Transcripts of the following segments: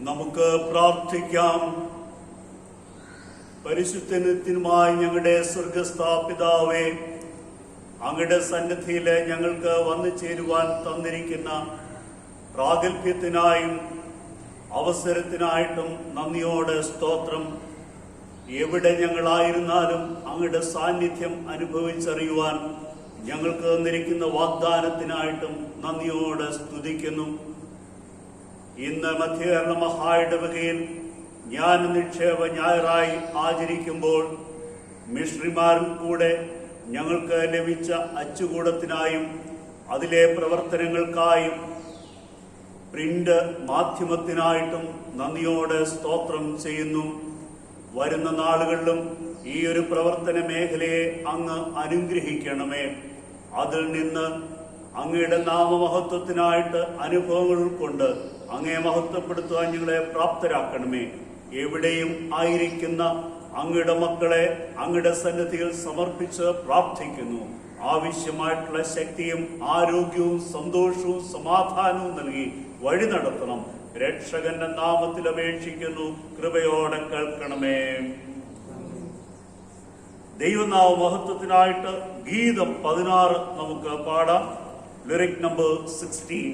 നമുക്ക് പ്രാർത്ഥിക്കാം. പരിശുദ്ധനുമായ ഞങ്ങളുടെ സ്വർഗസ്ഥ പിതാവേ, അങ്ങയുടെ സന്നിധിയിൽ ഞങ്ങൾക്ക് വന്നു ചേരുവാൻ തന്നിരിക്കുന്ന പ്രാഗൽഭ്യത്തിനായും അവസരത്തിനായിട്ടും നന്ദിയോടെ സ്തോത്രം. എവിടെ ഞങ്ങളായിരുന്നാലും അങ്ങയുടെ സാന്നിധ്യം അനുഭവിച്ചറിയുവാൻ ഞങ്ങൾക്ക് തന്നിരിക്കുന്ന വാഗ്ദാനത്തിനായിട്ടും നന്ദിയോടെ സ്തുതിക്കുന്നു. ഇന്ന് മധ്യകേരള മഹായിടവകയിൽ ജ്ഞാന നിക്ഷേപ ഞായറായി ആചരിക്കുമ്പോൾ മിഷണറിമാരിൽ കൂടെ ഞങ്ങൾക്ക് ലഭിച്ച അച്ചുകൂടത്തിനായും അതിലെ പ്രവർത്തനങ്ങൾക്കായും പ്രിന്റ് മാധ്യമത്തിനായിട്ടും നന്ദിയോടെ സ്തോത്രം ചെയ്യുന്നു. വരുന്ന നാളുകളിലും ഈ ഒരു പ്രവർത്തന മേഖലയെ അങ്ങ് അനുഗ്രഹിക്കണമേ. അതിൽ നിന്ന് അങ്ങയുടെ നാമമഹത്വത്തിനായിട്ട് അനുഭവങ്ങൾ കൊണ്ട് അങ്ങയെ മഹത്വപ്പെടുത്തുവാൻ ഞങ്ങളെ പ്രാപ്തരാക്കണമേ. എവിടെയും ആയിരിക്കുന്ന അങ്ങയുടെ മക്കളെ അങ്ങയുടെ സന്നിധിയിൽ സമർപ്പിച്ച് പ്രാർത്ഥിക്കുന്നു. ആവശ്യമായിട്ടുള്ള ശക്തിയും ആരോഗ്യവും സന്തോഷവും സമാധാനവും നൽകി വഴി നടത്തണം. രക്ഷകന്റെ നാമത്തിൽ അപേക്ഷിക്കുന്നു, കൃപയോടെ കേൾക്കണമേ. ദൈവനാമ മഹത്വത്തിനായിട്ട് ഗീതം 16 നമുക്ക് പാടാം. Lyric number 16.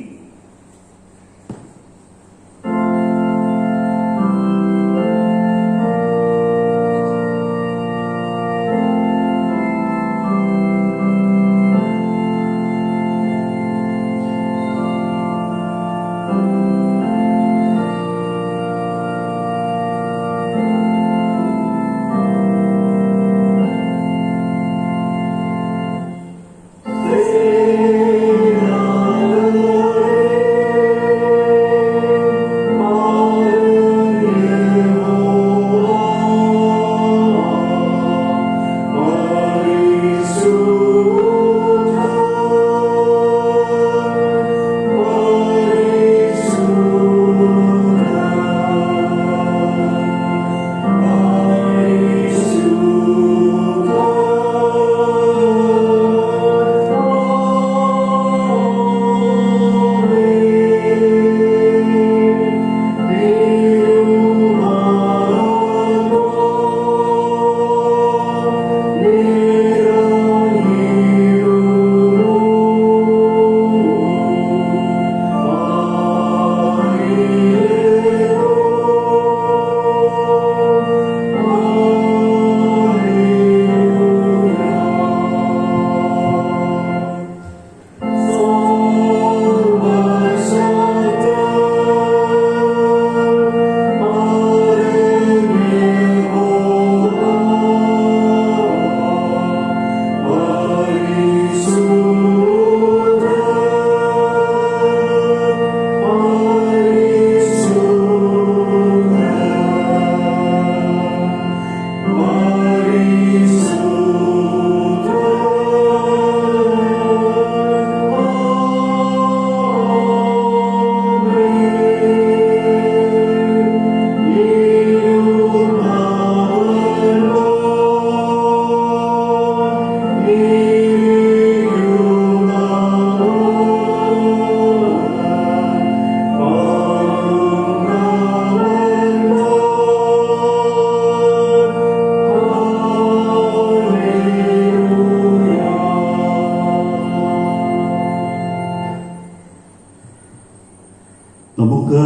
നമുക്ക്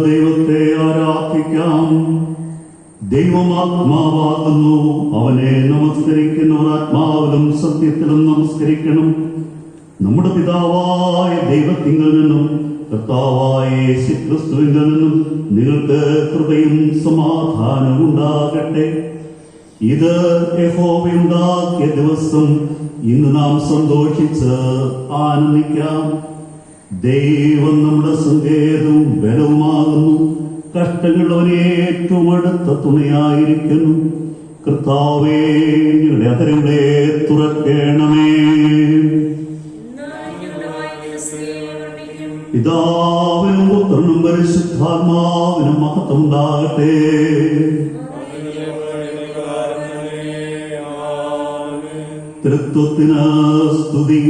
ദൈവത്തെ ആരാധിക്കാം. ദൈവമാത്മാവാകുന്നു. അവനെ നമസ്കരിക്കുന്നവർ ആത്മാവിലും സത്യത്തിലും നമസ്കരിക്കണം. നമ്മുടെ പിതാവായ ദൈവത്തിങ്കിൽ നിന്നും കർത്താവായ യേശുക്രിസ്തുവിൽ നിന്നും നിങ്ങൾക്ക് കൃപയും സമാധാനവും ഉണ്ടാകട്ടെ. ഇത് യഹോവയുണ്ടാക്കിയ ദിവസം. ഇന്ന് നാം സന്തോഷിച്ച് ആനന്ദിക്കാം. ദൈവം നമ്മുടെ സങ്കേതവും ബലവുമാകുന്നു. കഷ്ടങ്ങളുള്ളവനെ ഏറ്റവും അടുത്ത തുണയായിരിക്കുന്നു. കർത്താവേ, ഞങ്ങളുടെ അധരങ്ങളെ തുറക്കേണമേ. പിതാവിനും പുത്രനും പരിശുദ്ധാത്മാവിനും മഹത്വം ഉണ്ടാകട്ടെ. തൃത്വത്തിന് സ്തുതി.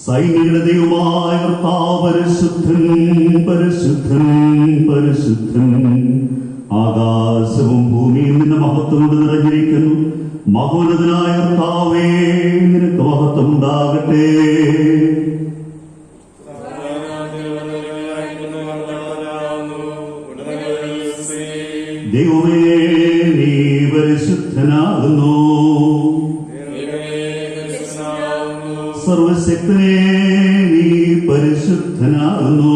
സൈനികരുടെ ദൈവമായ കർത്താവ് പരിശുദ്ധൻ, പരിശുദ്ധൻ, പരിശുദ്ധൻ. ആകാശവും ഭൂമിയും നിന്റെ മഹത്വം കൊണ്ട് നിറഞ്ഞിരിക്കുന്നു. മഹോന്നതനായ കർത്താവേ, നിനക്ക് മഹത്വം ഉണ്ടാകട്ടെ. ദൈവമേ, നീ പരിശുദ്ധനാകുന്നു. സർവശക്തനേ, നീ പരിശുദ്ധനാകുന്നു.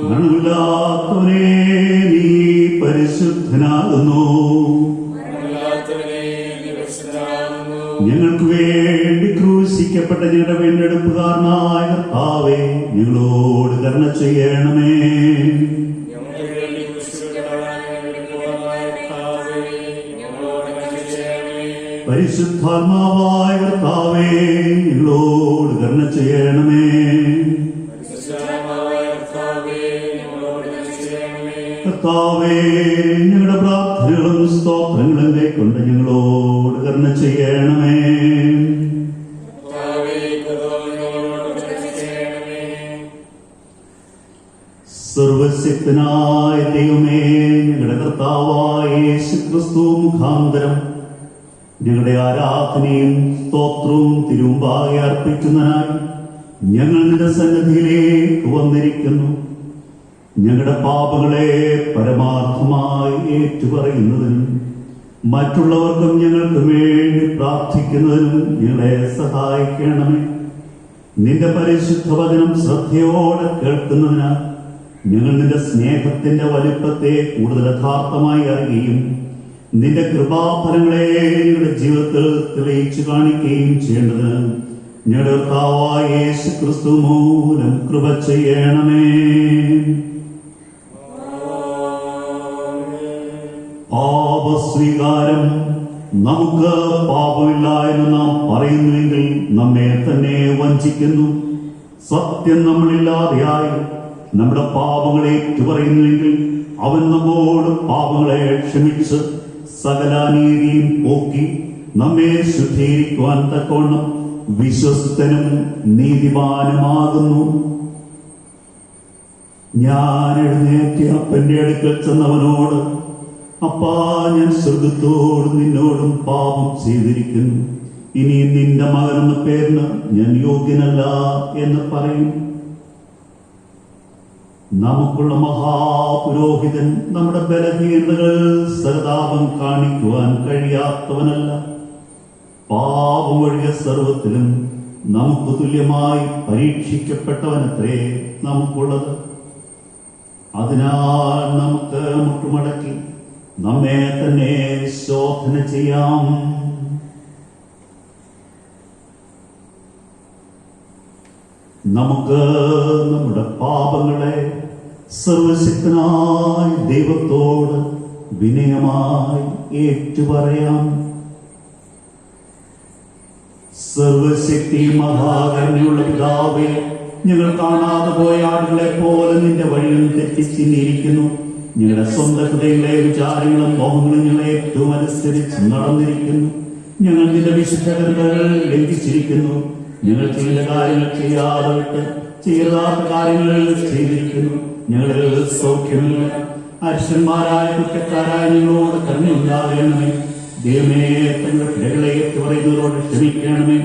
മരണമില്ലാത്തവനേ, നീ പരിശുദ്ധനാകുന്നു. ഞങ്ങൾക്ക് വേണ്ടി ക്രൂശിക്കപ്പെട്ട ഞങ്ങളുടെ വീണ്ടെടുപ്പുകാരനായ കർത്താവേ, ഞങ്ങളോട് കരുണ ചെയ്യണമേ. പരിശുദ്ധാത്മാവായ കർത്താവേ, ഞങ്ങളോട് കരുണ ചെയ്യണമേ. കർത്താവേ, ഞങ്ങളുടെ പ്രാർത്ഥനകളും സ്തോത്രങ്ങളും കൈക്കൊണ്ട് ഞങ്ങളോട് കരുണ ചെയ്യണമേ. സർവശക്തനായ ദൈവമേ, ഞങ്ങളുടെ കർത്താവായ യേശുക്രിസ്തു മുഖാന്തരം ഞങ്ങളുടെ ആരാധനയും സ്തോത്രവും തിരുമുമ്പാകെ അർപ്പിക്കുന്നതിനായി ഞങ്ങൾ നിന്റെ സന്നിധിയിലേക്ക് വന്നിരിക്കുന്നു. ഞങ്ങളുടെ പാപങ്ങളെ പരമാർത്ഥമായി ഏറ്റുപറയുന്നതിനും മറ്റുള്ളവർക്കും ഞങ്ങൾക്ക് വേണ്ടി പ്രാർത്ഥിക്കുന്നതിനും ഞങ്ങളെ സഹായിക്കണമേ. നിന്റെ പരിശുദ്ധ വചനം ശ്രദ്ധയോടെ കേൾക്കുന്നതിനാൽ ഞങ്ങൾ നിന്റെ സ്നേഹത്തിന്റെ വലിപ്പത്തെ കൂടുതൽ യഥാർത്ഥമായി അറിയുകയും നിന്റെ കൃപാഫലങ്ങളെ ഞങ്ങളുടെ ജീവിതത്തിൽ തെളിയിച്ചു കാണിക്കുകയും ചെയ്യേണ്ടതിന് ഞങ്ങളുടെ കർത്താവായ യേശുക്രിസ്തു മൂലം കൃപ ചെയ്യണമേ. പാപസ്വീകാരം. നമുക്ക് പാപമില്ല എന്ന് നാം പറയുന്നുവെങ്കിൽ നമ്മെ തന്നെ വഞ്ചിക്കുന്നു. സത്യം നമ്മളില്ലാതെയായി നമ്മുടെ പാപങ്ങളെ ഏറ്റുപറയുന്നുവെങ്കിൽ അവൻ നമ്മോട് പാപങ്ങളെ ക്ഷമിച്ച് സകല നീതിയും പോക്കി നമ്മെ ശുദ്ധീകരിക്കുവാൻ തക്കവണ്ണം വിശ്വസ്തനും നീതിമാനുമാകുന്നു. ഞാൻ എഴുന്നേറ്റ് അപ്പന്റെ അടുക്കൽ ചെന്നവനോട്, അപ്പാ, ഞാൻ സ്വർഗത്തോടും നിന്നോടും പാപം ചെയ്തിരിക്കുന്നു. ഇനി നിന്റെ മകനെന്ന പേരിന് ഞാൻ യോഗ്യനല്ല എന്ന് പറയും. നമുക്കുള്ള മഹാപുരോഹിതൻ നമ്മുടെ ബലഹീനതകൾ സഹതാപം കാണിക്കുവാൻ കഴിയാത്തവനല്ല. പാപം ഒഴികെ സർവത്തിലും നമുക്ക് തുല്യമായി പരീക്ഷിക്കപ്പെട്ടവനത്രേ നമുക്കുള്ളത്. അതിനാൽ നമുക്ക് മുട്ടുമടക്കി നമ്മെ തന്നെ ശോധന ചെയ്യാം. നമുക്ക് നമ്മുടെ പാപങ്ങളെ സർവശക്തനായ ദൈവത്തോട് വിനയമായി ഏറ്റുപറയാം. സർവശക്തി മഹാകരുണയുള്ള പിതാവേ, ഞങ്ങൾ കാണാതെ പോയ ആടുകളെ പോലെ നിന്റെ വഴിയിൽ തെറ്റിച്ചിരിക്കുന്നു. ഞങ്ങളുടെ സ്വന്തം ഹൃദയങ്ങളെ വിചാരങ്ങളും മോഹങ്ങളും ഞങ്ങളെ ഏറ്റവും അനുസരിച്ച് നടന്നിരിക്കുന്നു. ഞങ്ങൾ നിന്റെ വിശുദ്ധ കൽപ്പനകൾ ലംഘിച്ചിരിക്കുന്നു. ഞങ്ങൾ ചെയ്ത കാര്യങ്ങൾ ചെയ്യാതെ വിട്ട് ചെയ്യാത്ത കാര്യങ്ങൾ ചെയ്തിരിക്കുന്നു. ഞങ്ങളിൽ സൗഖ്യമില്ല. അരിശന്മാരായ കുറ്റക്കാരായ ഞങ്ങളോട് കരുണയുണ്ടാകണമേ. ദൈവമേ, തങ്ങളുടെ പിഴകളെ ഏറ്റുപറയുന്നവരോട് ക്ഷമിക്കണമേ.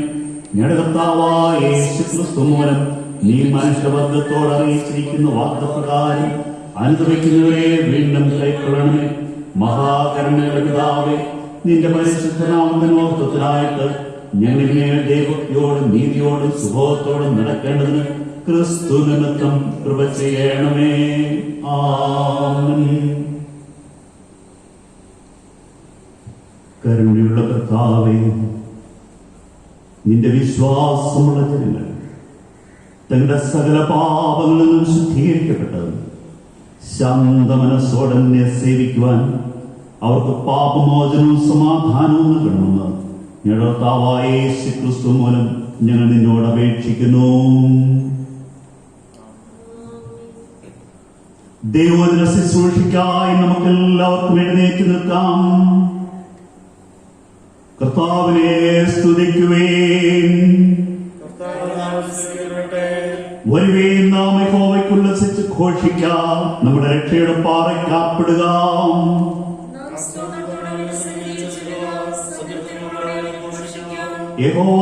ഞങ്ങളുടെ കർത്താവായ യേശുക്രിസ്തു മൂലം നീ മനുഷ്യവർഗത്തോട് അറിയിച്ചിരിക്കുന്ന വാഗ്ദത്തപ്രകാരം അനുഭവിക്കുന്നവരെ വീണ്ടും കൈക്കൊള്ളണമേ. മഹാകരുണയുടെ പിതാവേ, നിന്റെ പരിശുദ്ധനാമത്തിനോർത്തത്തിനായിട്ട് ഞങ്ങളിനെ ദൈവത്തോടും നീതിയോടും സുബോധത്തോടും നടക്കേണ്ടതിന് ക്രിസ്തു നിമിത്തം കൃപ ചെയ്യണമേ. ആമേൻ. കരുണയുള്ള കർത്താവേ, നിന്റെ വിശ്വാസമുള്ള ജനങ്ങൾ തങ്ങളുടെ സകല പാപങ്ങളിൽ നിന്നും ശുദ്ധീകരിക്കപ്പെട്ടത് ശാന്തമനസ്സോടെ നിന്നെ സേവിക്കുവാൻ അവർക്ക് പാപമോചനവും സമാധാനവും നൽകണമെന്ന് ഞങ്ങളുടെ കർത്താവായ യേശുക്രിസ്തു മൂലം ഞങ്ങൾ നിന്നോട് അപേക്ഷിക്കുന്നു. ദൈവവചന ശുശ്രൂഷയ്ക്കായി നമുക്കെല്ലാവർക്കും എഴുന്നേറ്റ് നിൽക്കാം. കർത്താവ് കർത്താവിനെ സ്തുതിക്കുവേൻ. വരുവേൻ, നാം യഹോവയ്ക്ക് ഉല്ലസിച്ച് ഘോഷിക്കാം. നമ്മുടെ രക്ഷയുടെ പാറയ്ക്ക് കാപ്പിടുക. യഹോവ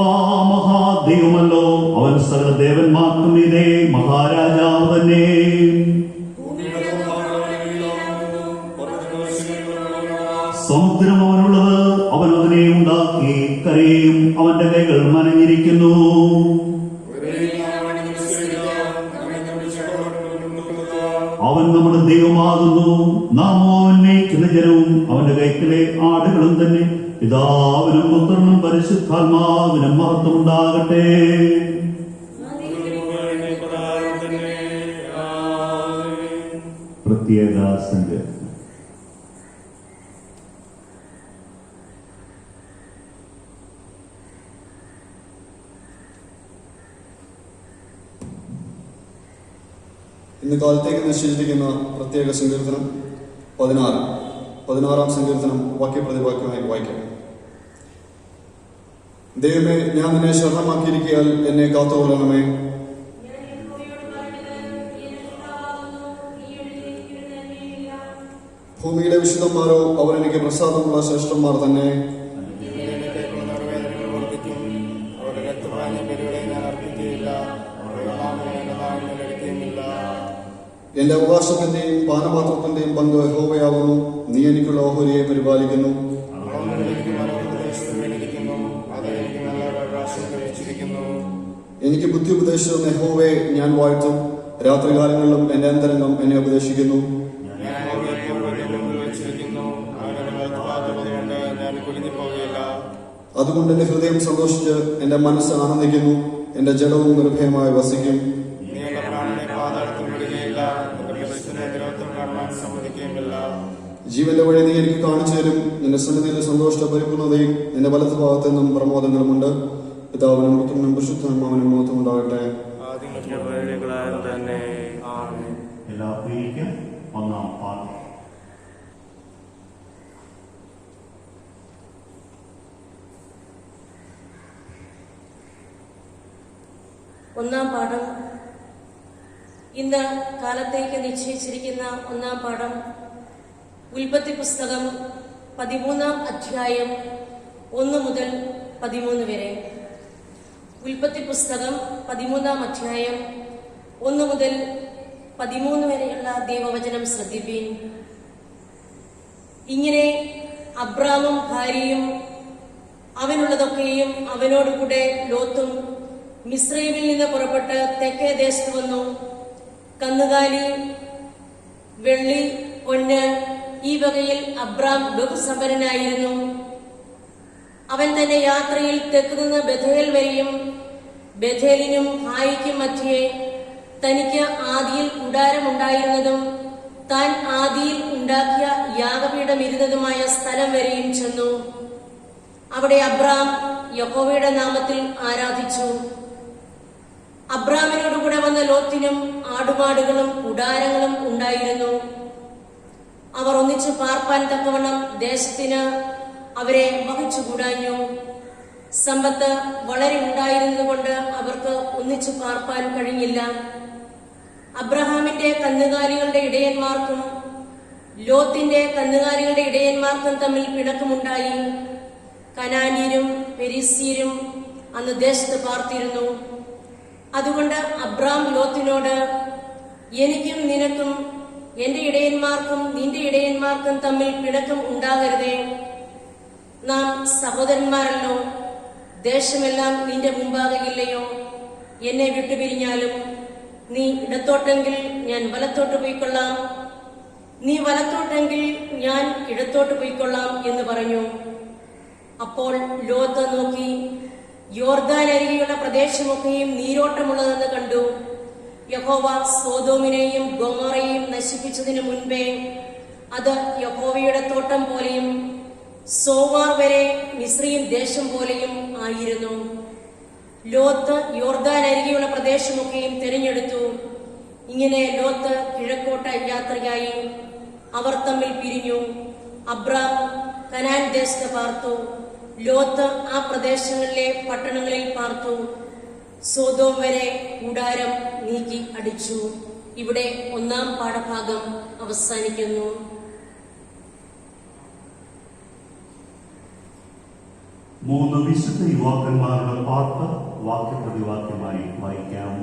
മഹാദൈവമല്ലോ, അവൻ സകല ദേവന്മാർക്കും ഇതേ മഹാരാജാവ് തന്നെ. സമുദ്രം അവനുള്ളത്, അവൻ അതിനെ ഉണ്ടാക്കി. കരയും അവന്റെ കൈകൾ മനഞ്ഞിരിക്കുന്നു. അവൻ നമ്മുടെ ദൈവമാകുന്നു, നാം അവൻ മേയ്ക്കുന്ന ജനവും അവന്റെ കൈക്കിലെ ആടുകളും തന്നെ. പിതാവിനും പുത്രനും പരിശുദ്ധാത്മാവിനും മഹത്വമുണ്ടാകട്ടെ. പ്രത്യേക സങ്കീർത്തനം. ഇന്ന് കാലത്തേക്ക് നിശ്ചയിച്ചിരിക്കുന്ന പ്രത്യേക സങ്കീർത്തനം 16 സങ്കീർത്തനം വാക്യപ്രതിവാക്യമായി വായിക്കാം. ദൈവമേ, ഞാൻ നിന്നെ ശരണമാക്കിയിരിക്കയാൽ എന്നെ കാത്തുകൊള്ളണമേ. ഭൂമിയിലെ വിശുദ്ധന്മാരോ അവർ എനിക്ക് പ്രസാദമുള്ള ശ്രേഷ്ഠന്മാർ തന്നെ. എന്റെ അവകാശത്തിന്റെയും പാനപാത്രത്തിന്റെയും പങ്ക് യഹോവയാകുന്നു. നീ എനിക്കുള്ള ഓഹരിയെ പരിപാലിക്കുന്നു. എനിക്ക് ബുദ്ധി ഉപദേശിച്ച യഹോവയെ ഞാൻ വാഴ്ത്തും. രാത്രികാലങ്ങളിലും എന്റെ അന്തരംഗം എന്നെ ഉപദേശിക്കുന്നു. അതുകൊണ്ട് എന്റെ ഹൃദയം സന്തോഷിച്ച് എന്റെ മനസ്സ് ആനന്ദിക്കുന്നു. എന്റെ ജഡവും നിർഭയമായി വസിക്കും. ജീവന്റെ വഴി നീ എനിക്ക് കാണിച്ചു തരും. നിന്റെ സന്നിധിയിലെ സന്തോഷ പരിപൂർണതയും നിന്റെ വലത്ത് ഭാഗത്തു നിന്നും പ്രമോദങ്ങളുമുണ്ട്. പിതാവിനും പുത്രനും പരിശുദ്ധാത്മാവിനും മഹത്വം ഉണ്ടാകട്ടെ. ഒന്നാം പാഠം. ഇന്ന് കാലത്തേക്ക് നിശ്ചയിച്ചിരിക്കുന്ന ഒന്നാം പാഠം ഉൽപ്പത്തി പുസ്തകം 13 അധ്യായം 1 മുതൽ 13 വരെ. ഉൽപ്പത്തി പുസ്തകം 13 അധ്യായം 1 മുതൽ 13 വരെയുള്ള ദൈവവചനം ശ്രദ്ധിപ്പീൻ. ഇങ്ങനെ അബ്രാമും ഭാര്യയും അവനുള്ളതൊക്കെയും അവനോടുകൂടെ ലോത്തും മിസ്രൈമിൽ നിന്ന് പുറപ്പെട്ട് തെക്കേ ദേശത്ത് വന്നു. കന്നുകാലി, വെള്ളി, പൊന്ന് ഈ വകയിൽ അബ്രാം ബഹുസമ്പന്നനായിരുന്നു. അവൻ തന്റെ യാത്രയിൽ തെക്ക് നിന്ന് ബഥേൽ വരെയും ബഥേലിനും ഹായിക്കും മധ്യേ തനിക്ക് ആദിയിൽ കൂടാരമുണ്ടായിരുന്നതും താൻ ആദിയിൽ ഉണ്ടാക്കിയ യാഗപീഠം ഇരുന്നതുമായ സ്ഥലം വരെയും ചെന്നു. അവിടെ അബ്രാം യഹോവയുടെ നാമത്തിൽ ആരാധിച്ചു. അബ്രാമിനോടുകൂടെ വന്ന ലോത്തിനും ആടുമാടുകളും കൂടാരങ്ങളും ഉണ്ടായിരുന്നു. അവർ ഒന്നിച്ചു പാർപ്പാൻ തക്കവണ്ണം ദേശത്തിന് അവരെ വഹിച്ചുകൂടാഞ്ഞു. സമ്പത്ത് വളരെ ഉണ്ടായിരുന്നതുകൊണ്ട് അവർക്ക് ഒന്നിച്ചു പാർപ്പാൻ കഴിഞ്ഞില്ല. അബ്രഹാമിന്റെ കന്നുകാലികളുടെ ഇടയന്മാർക്കും ലോത്തിന്റെ കന്നുകാലികളുടെ ഇടയന്മാർക്കും തമ്മിൽ പിണക്കമുണ്ടായി. കനാന്യരും പെരിസ്യരും അന്ന് ദേശത്ത് പാർത്തിരുന്നു. അതുകൊണ്ട് അബ്രാം ലോത്തിനോട്, എനിക്കും നിനക്കും എന്റെ ഇടയന്മാർക്കും നിന്റെ ഇടയന്മാർക്കും തമ്മിൽ പിണക്കം ഉണ്ടാകരുതേ. നാം സഹോദരന്മാരല്ലോ. ദേശമെല്ലാം നിന്റെ മുമ്പാകെയില്ലയോ? എന്നെ വിട്ടുപിരിഞ്ഞാലും നീ ഇടത്തോട്ടെങ്കിൽ ഞാൻ വലത്തോട്ട് പോയിക്കൊള്ളാം, നീ വലത്തോട്ടെങ്കിൽ ഞാൻ ഇടത്തോട്ട് പോയിക്കൊള്ളാം എന്ന് പറഞ്ഞു. അപ്പോൾ ലോത്ത് നോക്കി യോർദാൻ അരികെയുള്ള പ്രദേശമൊക്കെയും നീരോട്ടമുള്ളതെന്ന് കണ്ടു. യഹോവ സോദോമിനെയും ഗൊമോറയെയും നശിപ്പിച്ചതിനു മുൻപേ അത് യഹോവയുടെ തോട്ടം പോലെയും സോവാർ വരെ മിസ്രയീം ദേശം പോലെയും ആയിരുന്നു. ലോത്ത് യോർദാൻ അരികെയുള്ള പ്രദേശമൊക്കെയും തിരഞ്ഞെടുത്തു. ഇങ്ങനെ ലോത്ത് കിഴക്കോട്ട് യാത്രയായി. അവർ തമ്മിൽ പിരിഞ്ഞു. അബ്രാം കനാൻ ദേശത്ത് പാർത്തു. ലോത്ത് ആ പ്രദേശങ്ങളിലെ പട്ടണങ്ങളിൽ പാർത്തു. സോദോം വരെ കൂടാരം നീക്കി അടിച്ചു. ഇവിടെ ഒന്നാം പാഠഭാഗം അവസാനിക്കുന്നു. മൂന്ന് വിശുദ്ധ യുവാക്കന്മാരുടെ പാട്ട് വാക്യപ്രതിവാക്യമായി വായിക്കാം.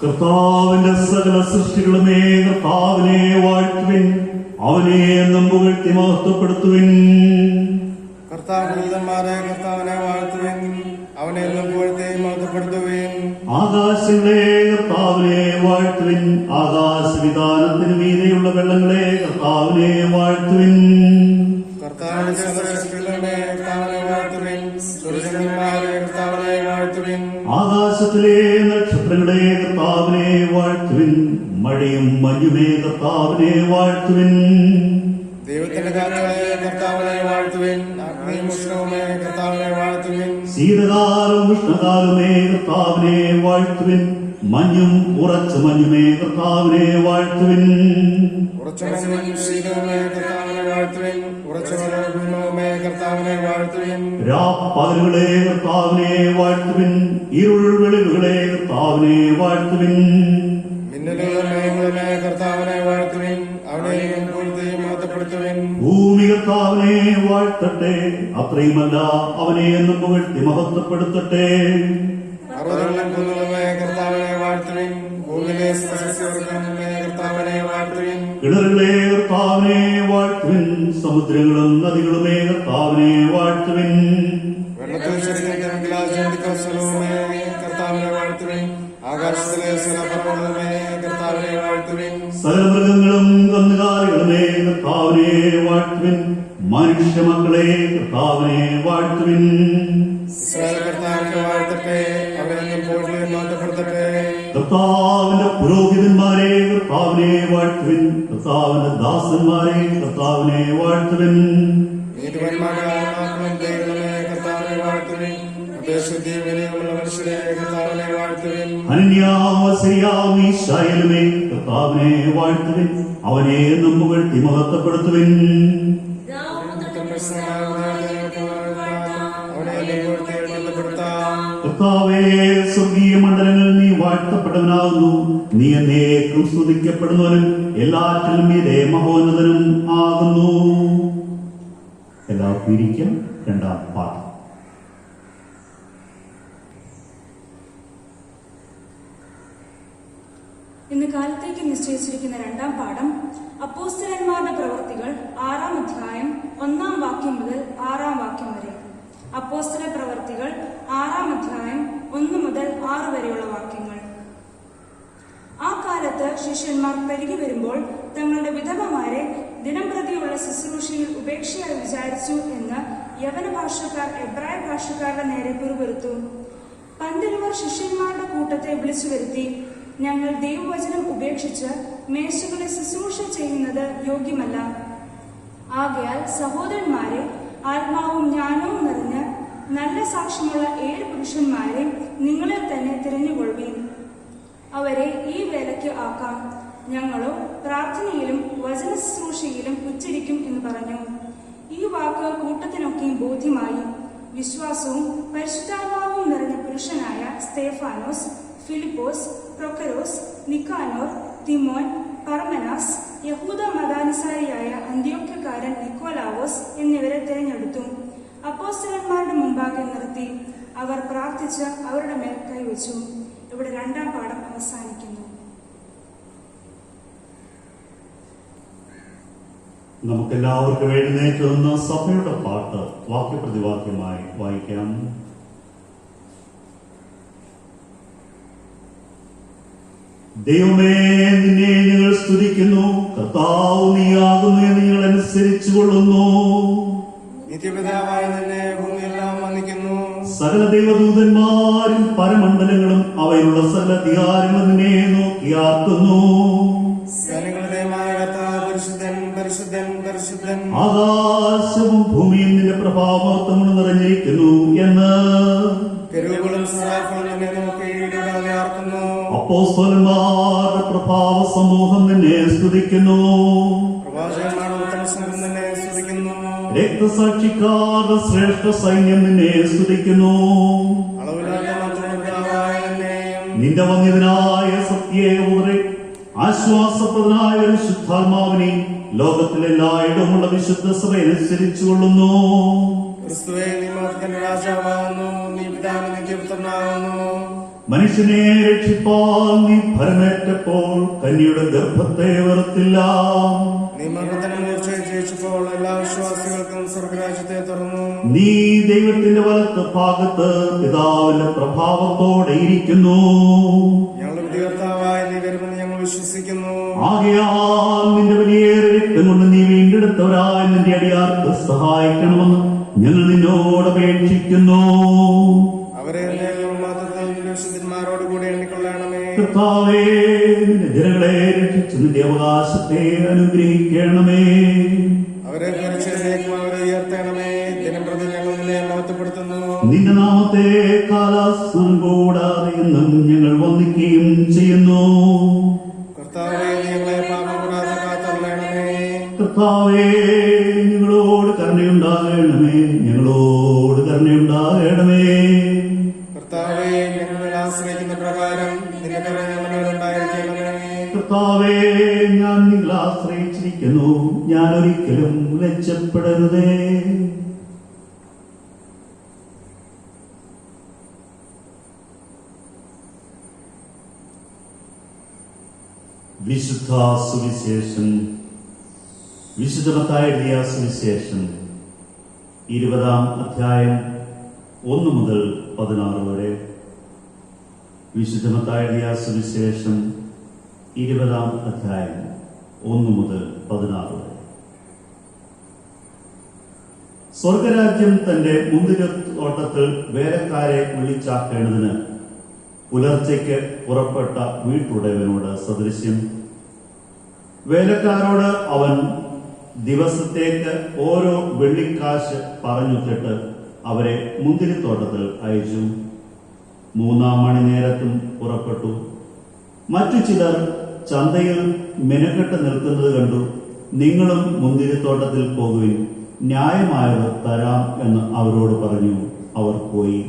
കർത്താവിന്റെ സകല സൃഷ്ടികളുമേ കർത്താവിനെ വാഴ്ത്തുവിൻ, അവനെ എന്നും പുകഴ്ത്തി മഹത്വപ്പെടുത്തുവിൻ. കർത്താവിനെ വാഴ്ത്തുവിൻ, അവനെ എന്നും പുകഴ്ത്തി മഹത്വപ്പെടുത്തുവിൻ. ആകാശങ്ങളെ കർത്താവിനെ വാഴ്ത്തുവിൻ, ആകാശവിധാനത്തിന് മീതെയുള്ള വെള്ളങ്ങളെ കർത്താവിനെ വാഴ്ത്തുവിൻ. കർത്താവിന്റെ സകലസൃഷ്ടികളുമേ കർത്താവിനെ വാഴ്ത്തുവിൻ, സൂര്യചന്ദ്രന്മാരെ കർത്താവിനെ വാഴ്ത്തുവിൻ. ആകാശത്തിലെ നക്ഷത്രങ്ങളെ കർത്താവിനെ വാഴ്ത്തുവിൻ, മഴയും മഞ്ഞുമേ കർത്താവിനെ വാഴ്ത്തുവിൻ. ദൈവത്തിന്റെ കാലങ്ങളെ കർത്താവിനെ വാഴ്ത്തുവിൻ, അഗ്നിയും ഉഷ്ണവുമേ കർത്താവിനെ വാഴ്ത്തുവിൻ. ശീതകാലം ഉഷ്ണകാലമേ കർത്താവിനെ വാഴ്ത്തുവിൻ, മഞ്ഞും ഉറച്ച മഞ്ഞുമേ കർത്താവിനെ വാഴ്ത്തുവിൻ. ഉറച്ചമഞ്ഞും ശീതവുമേ കർത്താവിനെ വാഴ്ത്തുവിൻ, ഉറച്ചമഞ്ഞുമേ കർത്താവിനെ വാഴ്ത്തുവിൻ. രാപ്പകലുകളെ കർത്താവിനെ വാഴ്ത്തുവിൻ, ഇരുൾ വെളിവുകളെ കർത്താവിനെ വാഴ്ത്തുവിൻ. മിന്നലുകളും മേഘങ്ങളുമേ കർത്താവിനെ വാഴ്ത്തുവിൻ, അവനെയും പുകഴ്ത്തി മഹത്വപ്പെടുത്തുവിൻ. ഭൂമി കർത്താവിനെ വാഴ്ത്തട്ടെ, അത്രയുമല്ല അവനെ എന്നും പുകഴ്ത്തി മഹത്വപ്പെടുത്തട്ടെ. പർവ്വതങ്ങളും കുന്നുകളുമേ കർത്താവിനെ വാഴ്ത്തുവിൻ, ഭൂമിയിലെ സസ്യവർഗ്ഗങ്ങളുമേ കർത്താവിനെ വാഴ്ത്തുവിൻ. കിണറുകളെ കർത്താവിനെ വാഴ്ത്തുവിൻ, സമുദ്രങ്ങളും നദികളുമേ കർത്താവിനെ വാഴ്ത്തുവിൻ. വെള്ളത്തിൽ ചെടിക്കും സ്ഥലവുമേ കർത്താവിനെ വാഴ്ത്തുവിൻ, ആകാശത്തിലെ സ്ഥലപർവ്വതമേ കർത്താവിനെ വാഴ്ത്തുവിൻ. സകല മൃഗങ്ങളും കന്നുകാലികളുമേ കർത്താവിനെ വാഴ്ത്തുവിൻ, മനുഷ്യ മക്കളെ കർത്താവിനെ വാഴ്ത്തുവിൻ. ഇസ്രായേൽ കർത്താവിനെ വാഴ്ത്തട്ടെ, അവരെന്നും പുകഴ്ത്തി മഹത്വപ്പെടുത്തട്ടെ. കർത്താവിന്റെ പുരോഹിതന്മാരെ കർത്താവിനെ വാഴ്ത്തുവിൻ, കർത്താവിന്റെ ദാസന്മാരെ കർത്താവിനെ വാഴ്ത്തുവിൻ. നീതിമാന്മാരായ ആത്മാക്കളും ദൈവമേ കർത്താവിനെ വാഴ്ത്തുവിൻ, അപേക്ഷയും വിനയമുള്ള മനുഷ്യരെ കർത്താവിനെ വാഴ്ത്തുവിൻ. അനന്യാമീശായലുമേ കർത്താവിനെ വാഴ്ത്തുവിൻ, അവനെ എന്നും പുകഴ്ത്തി മഹത്വപ്പെടുത്തുവിൻ. കർത്താവേ, സ്വർഗീയ മണ്ഡലങ്ങൾ നീ വാഴ്ത്തപ്പെട്ടവനാകുന്നു, നീ എന്നേക്കും സ്തുതിക്കപ്പെടുന്നവനും എല്ലാറ്റിലും മീതെ മഹോന്നതനും ആകുന്നു. എല്ലാവർക്കും ഇരിക്കാം. രണ്ടാം പാഠം. ഇന്ന് കാലത്തേക്ക് നിശ്ചയിച്ചിരിക്കുന്ന രണ്ടാം പാഠം അപ്പോസ്തലന്മാരുടെ പ്രവൃത്തികൾ 6-ാം അധ്യായം 1-ാം വാക്യം മുതൽ 6-ാം വാക്യം വരെ. അപ്പോസ്തല പ്രവൃത്തികൾ 6-ാം അധ്യായം 1 മുതൽ 6 വരെയുള്ള വാക്യങ്ങൾ. ആ കാലത്ത് ശിഷ്യന്മാർ പെരുകി വരുമ്പോൾ തങ്ങളുടെ വിധവമാരെ ദിനംപ്രതിയുള്ള ശുശ്രൂഷയിൽ ഉപേക്ഷയായി വിചാരിച്ചു എന്ന് യവന ഭാഷക്കാർ എബ്രായ ഭാഷക്കാരുടെ നേരെ പിറുപിറുത്തു. പന്തിരുവർ ശിഷ്യന്മാരുടെ കൂട്ടത്തെ വിളിച്ചു വരുത്തി, ഞങ്ങൾ ദൈവവചനം ഉപേക്ഷിച്ച് മേശകളിൽ ശുശ്രൂഷ ചെയ്യുന്നത് യോഗ്യമല്ല. ആകയാൽ സഹോദരന്മാരെ, ആത്മാവും ജ്ഞാനവും നിറഞ്ഞ് നല്ല സാക്ഷ്യമുള്ള 7 പുരുഷന്മാരെ നിങ്ങളിൽ തന്നെ തിരഞ്ഞുകൊള്ളുവീൻ. അവരെ ഈ വേലയ്ക്ക് ആക്കാം. ഞങ്ങളോ പ്രാർത്ഥനയിലും വചന ശുശ്രൂഷയിലും ഉച്ചരിക്കും എന്ന് പറഞ്ഞു. ഈ വാക്ക് കൂട്ടത്തിനൊക്കെയും ബോധ്യമായി. വിശ്വാസവും പരിശുദ്ധാത്മാവും നിറഞ്ഞ പുരുഷനായ സ്തേഫാനോസ്, ഫിലിപ്പോസ്, പ്രൊക്കരോസ്, നിക്കാനോർ, തിമോൻ, പർമെനാസ്, യഹൂദ മതാനുസാരിയായ അന്ത്യോക്യക്കാരൻ നിക്കോലാവോസ് എന്നിവരെ തിരഞ്ഞെടുത്തു. അപ്പോസ്തലന്മാരുടെ മുമ്പാകെ നിർത്തി അവർ പ്രാർത്ഥിച്ച് അവരുടെ മേൽ കൈവച്ചു. ഇവിടെ രണ്ടാം പാഠം അവസാനിക്കുന്നു. നമുക്കെല്ലാവർക്കും എഴുന്നേറ്റ് നിന്ന് സഭയുടെ പാട്ട് വാക്യപ്രതിവാക്യമായി വായിക്കാം. ദൈവമേ, നിന്നെ ഞങ്ങൾ സ്തുതിക്കുന്നു, കർത്താവ് നീയാകുന്നു എന്ന് ഞങ്ങൾ അനുസരിച്ചു കൊള്ളുന്നു. നിത്യപിതാവായ നിന്നെ ഭൂമിയെല്ലാം വന്ദിക്കുന്നു. സകല ദൈവദൂതന്മാരും പരമണ്ഡലങ്ങളും അവയിലുള്ള സകല അധികാരങ്ങളും നിന്നെ നോക്കിയാക്കുന്നു. പരിശുദ്ധൻ പരിശുദ്ധൻ പരിശുദ്ധൻ, ആകാശവും ഭൂമിയും നിന്റെ പ്രഭാവത്തങ്ങൾ നിറഞ്ഞിരിക്കുന്നു എന്ന് കെരൂബുകളും സെറാഫുകളും നിന്നെ നോക്കി ഇടപെടാതെ ആർക്കുന്നു. അപ്പോസ്തലന്മാരുടെ പ്രഭാവ സമൂഹം നിന്നെ സ്തുതിക്കുന്നു. പ്രവാചകന്മാരുടെ ഉത്തമ സംഘം നിന്നെ സ്തുതിക്കുന്നു. രക്തസാക്ഷിക്കാരുടെ ശ്രേഷ്ഠ സൈന്യം നിന്നെ സ്തുതിക്കുന്നു. അളവില്ലാത്ത മഹത്വമുള്ളതായ നിന്നെയും നിന്റെ വന്യതനായ സത്യേകപുത്രേ, ആശ്വാസപ്രദനായ ഒരു ശുദ്ധാത്മാവിനെ ലോകത്തിലെല്ലായിടമുള്ള വിശുദ്ധ സഭ അനുസരിച്ചുകൊള്ളുന്നു. ക്രിസ്തുവേ, നീ മഹത്വത്തിന്റെ രാജാവാകുന്നു. നീ പിതാവിന്റെ നിത്യപുത്രനാകുന്നു. മനുഷ്യനെ രക്ഷിപ്പാൻ നീ ഫലമേറ്റപ്പോൾ കന്യയുടെ ഗർഭത്തെ വെറുത്തില്ല. നീ മരണത്തിന് മൂർച്ചയെ ജയിച്ചപ്പോൾ എല്ലാ വിശ്വാസികൾക്കും സ്വർഗരാജ്യത്തെ തുറന്നു. നീ ദൈവത്തിന്റെ വലത്ത് ഭാഗത്ത് പിതാവിന്റെ പ്രഭാവത്തോടെ ഇരിക്കുന്നു. ഞങ്ങളുടെ വിധികർത്താവായ നീ വരുമെന്ന് ഞങ്ങൾ വിശ്വസിക്കുന്നു. ആകയാൽ നിന്റെ വലിയേറെ രക്തം കൊണ്ട് നീ വീണ്ടെടുത്തവരായ നിന്റെ അടിയാർക്ക് സഹായിക്കണമെന്ന് ഞങ്ങൾ നിന്നോട് അപേക്ഷിക്കുന്നു. അവരെ വിശുദ്ധന്മാരോട് കൂടി എണ്ണിക്കൊള്ളണമേ. കർത്താവേ, നിന്റെ ജനങ്ങളെ രക്ഷിച്ച് നിന്റെ അവകാശത്തെ അനുഗ്രഹിക്കണമേ. അവരെ ഭരിച്ചതിലേക്കും അവരെ ഉയർത്തണമേ. ദിനം പ്രതി ഞങ്ങൾ നിന്നെ മഹത്വപ്പെടുത്തുന്നു. നിന്റെ നാമത്തെ കാലാവസ്ഥ കൂടാതെ എന്നും ഞങ്ങൾ വന്ദിക്കുകയും ചെയ്യുന്നു. കർത്താവേ, നീ ഞങ്ങളെ പാപം കൂടാതെ കാത്തരുളണമേ. കർത്താവേ, ഞങ്ങളോട് കരുണയുണ്ടാകണമേ, ഞങ്ങളോട് കരുണയുണ്ടാകണമേ. കർത്താവേ, ഞങ്ങൾ ആശ്രയിക്കുന്ന പ്രകാരം നിന്റെ കരുണ ഞങ്ങളുടെ മേലുണ്ടായിരിക്കണമേ. കർത്താവേ, ഞാൻ നിങ്ങൾ ആശ്രയിച്ചിരിക്കുന്നു, ഞാൻ ഒരിക്കലും ലജ്ജപ്പെടരുതേ. വിശുദ്ധ സുവിശേഷം. വിശുദ്ധ മത്തായി എഴുതിയ സുവിശേഷം 20-ാം അധ്യായം 1 മുതൽ 16 വരെ. വിശുദ്ധ മത്തായി എഴുതിയ സുവിശേഷം 20-ാം അധ്യായം 1 മുതൽ 16 വരെ. സ്വർഗരാജ്യം തന്റെ മുന്തിരിത്തോട്ടത്തിൽ വേലക്കാരെ വിളിച്ചാക്കേണ്ടതിന് പുലർച്ചയ്ക്ക് പുറപ്പെട്ട വീട്ടുടയവനോട് സദൃശ്യം. വേലക്കാരോട് അവൻ ദിവസത്തേക്ക് ഓരോ വെള്ളിക്കാശ് പറഞ്ഞുത്തിട്ട് അവരെ മുന്തിരിത്തോട്ടത്തിൽ അയച്ചു. 3-ാം മണി നേരത്തും പുറപ്പെട്ടു. മറ്റു ചിലർ ചന്തയിൽ മെനക്കെട്ട് നിൽക്കുന്നത് കണ്ടു. നിങ്ങളും മുന്തിരിത്തോട്ടത്തിൽ പോകുവിൻ, ന്യായമായത് തരാം എന്ന് അവരോട് പറഞ്ഞു. അവർ പോയി.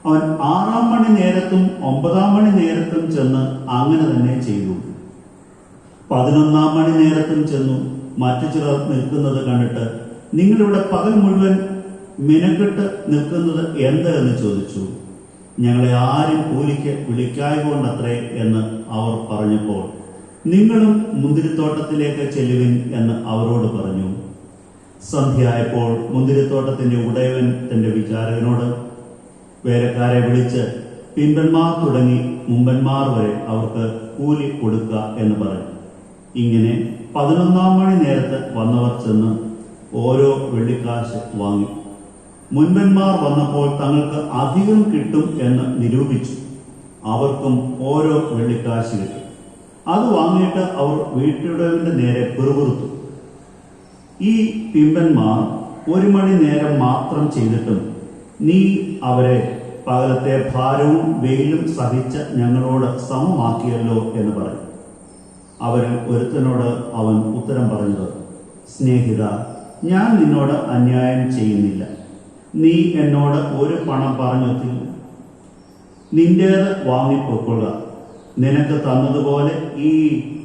അവൻ 6-ാം മണി നേരത്തും 9-ാം മണി നേരത്തും ചെന്ന് അങ്ങനെ തന്നെ ചെയ്തു. 11-ാം മണി നേരത്തും ചെന്നു. മറ്റു ചിലർ നിൽക്കുന്നത് കണ്ടിട്ട്, നിങ്ങളിവിടെ പകൽ മുഴുവൻ മിനക്കെട്ട് നിൽക്കുന്നത് എന്ത് എന്ന് ചോദിച്ചു. ഞങ്ങളെ ആരും കൂലിക്ക് വിളിക്കായകൊണ്ടത്രേ എന്ന് അവർ പറഞ്ഞപ്പോൾ, നിങ്ങളും മുന്തിരിത്തോട്ടത്തിലേക്ക് ചെല്ലുവിൻ എന്ന് അവരോട് പറഞ്ഞു. സന്ധ്യയായപ്പോൾ മുന്തിരിത്തോട്ടത്തിന്റെ ഉടയവൻ തന്റെ വിചാരകനോട്, വേലക്കാരെ വിളിച്ച് പിമ്പന്മാർ തുടങ്ങി മുമ്പന്മാർ വരെ അവർക്ക് കൂലി കൊടുക്കുക എന്ന് പറഞ്ഞു. ഇങ്ങനെ 11-ാം മണി നേരത്ത് വന്നവർ ചെന്ന് ഓരോ വെള്ളിക്കാശ് വാങ്ങി. മുൻപന്മാർ വന്നപ്പോൾ തങ്ങൾക്ക് അധികം കിട്ടും എന്ന് നിരൂപിച്ചു. അവർക്കും ഓരോ വെള്ളിക്കാശ് കിട്ടി. അത് വാങ്ങിയിട്ട് അവർ വീട്ടുടയവന്റെ നേരെ പിറുപിറുത്തു. ഈ പിമ്പന്മാർ 1 മണി നേരം മാത്രം ചെയ്തിട്ടും നീ അവരെ പകലത്തെ ഭാരവും വെയിലും സഹിച്ച ഞങ്ങളോട് സമമാക്കിയല്ലോ എന്ന് പറഞ്ഞു. അവരിൽ ഒരുത്തനോട് അവൻ ഉത്തരം പറഞ്ഞത്, സ്നേഹിത, ഞാൻ നിന്നോട് അന്യായം ചെയ്യുന്നില്ല. നീ എന്നോട് ഒരു പണം പറഞ്ഞൊത്തില്ല. നിന്റേത് വാങ്ങിപ്പൊക്കൊള്ളുക. നിനക്ക് തന്നതുപോലെ ഈ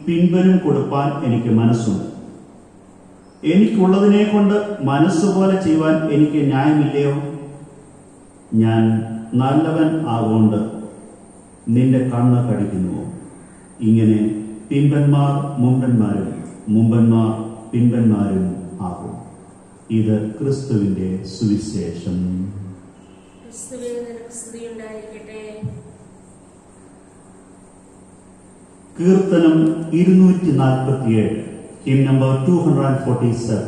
പിൻപനും കൊടുപ്പാൻ എനിക്ക് മനസ്സുണ്ട്. എനിക്കുള്ളതിനെ കൊണ്ട് മനസ്സുപോലെ ചെയ്യുവാൻ എനിക്ക് ന്യായമില്ലയോ? ഞാൻ നല്ലവൻ ആകൊണ്ട് നിന്റെ കണ്ണ് കടിക്കുന്നുവോ? ഇങ്ങനെ പിമ്പന്മാർ മുമ്പന്മാരും മുമ്പന്മാർ പിമ്പന്മാരും ആകും. ഇത് ക്രിസ്തുവിന്റെ സുവിശേഷം. കീർത്തനം 247, hymn number 247.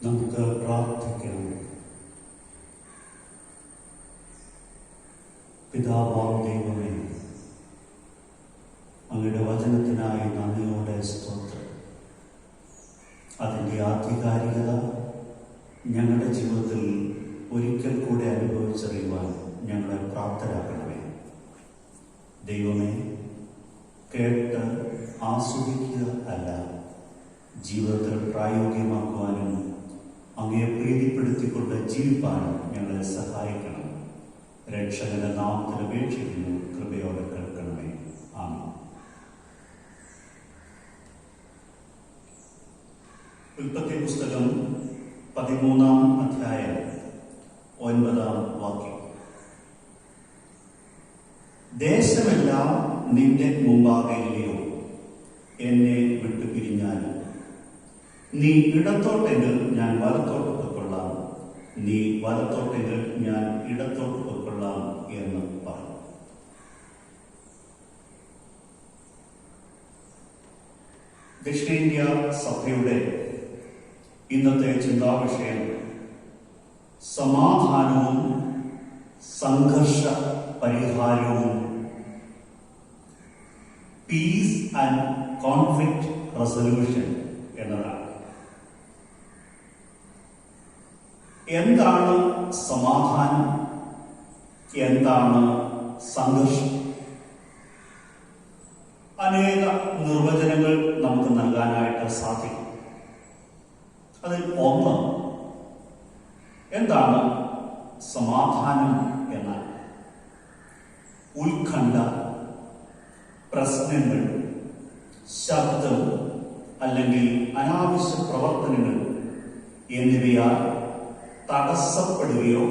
നമുക്ക് പ്രാർത്ഥിക്കാം. പിതാവാം ദൈവമേ, അങ്ങയുടെ വചനത്തിനായി നന്ദിയോടെ സ്തോത്രം. അതിൻ്റെ ആധികാരികത ഞങ്ങളുടെ ജീവിതത്തിൽ ഒരിക്കൽ കൂടെ അനുഭവിച്ചറിയുവാൻ ഞങ്ങളെ പ്രാപ്തരാക്കണമേ. ദൈവമേ, കേട്ട് ആസ്വദിക്കുക അല്ല, ജീവിതത്തിൽ പ്രായോഗികമാക്കുവാനും അങ്ങയെ പ്രീതിപ്പെടുത്തിക്കൊണ്ട് ജീവിപ്പാനും ഞങ്ങളെ സഹായിക്കണം. രക്ഷകന്റെ നാമത്തിൽ അപേക്ഷിക്കുന്നു, കൃപയോടെ കേൾക്കണമേ. ആമേൻ. ഉൽപ്പത്തി പുസ്തകം 13-ാം അധ്യായം 9-ാം വാക്യം. ദേശമെല്ലാം നിന്റെ മുമ്പാകെയോ എന്നെ വിട്ടു പിരിഞ്ഞാലും നീ ഇടത്തോട്ടെങ്കിൽ ഞാൻ വലത്തോട്ട് പൊയ്ക്കൊള്ളാം, നീ വലത്തോട്ടെങ്കിൽ ഞാൻ ഇടത്തോട്ട് പൊയ്ക്കൊള്ളാം എന്ന് പറഞ്ഞു. ദക്ഷിണേന്ത്യ സഭയുടെ ഇന്നത്തെ ചിന്താവിഷയം സമാധാനവും സംഘർഷ പരിഹാരവും, പീസ് ആൻഡ് കോൺഫ്ലിക്റ്റ് റെസൊല്യൂഷൻ എന്നതാണ്. എന്താണ് സമാധാനം? എന്താണ് സംഘർഷം? അനേക നിർവചനങ്ങൾ നമുക്ക് നൽകാനായിട്ട് സാധിക്കും. അതിൽ ഒന്ന്, എന്താണ് സമാധാനം എന്നാൽ? ഉത്കണ്ഠ, പ്രശ്നങ്ങൾ, ശബ്ദം അല്ലെങ്കിൽ അനാവശ്യ പ്രവർത്തനങ്ങൾ എന്നിവയാൽ തടസ്സപ്പെടുകയോ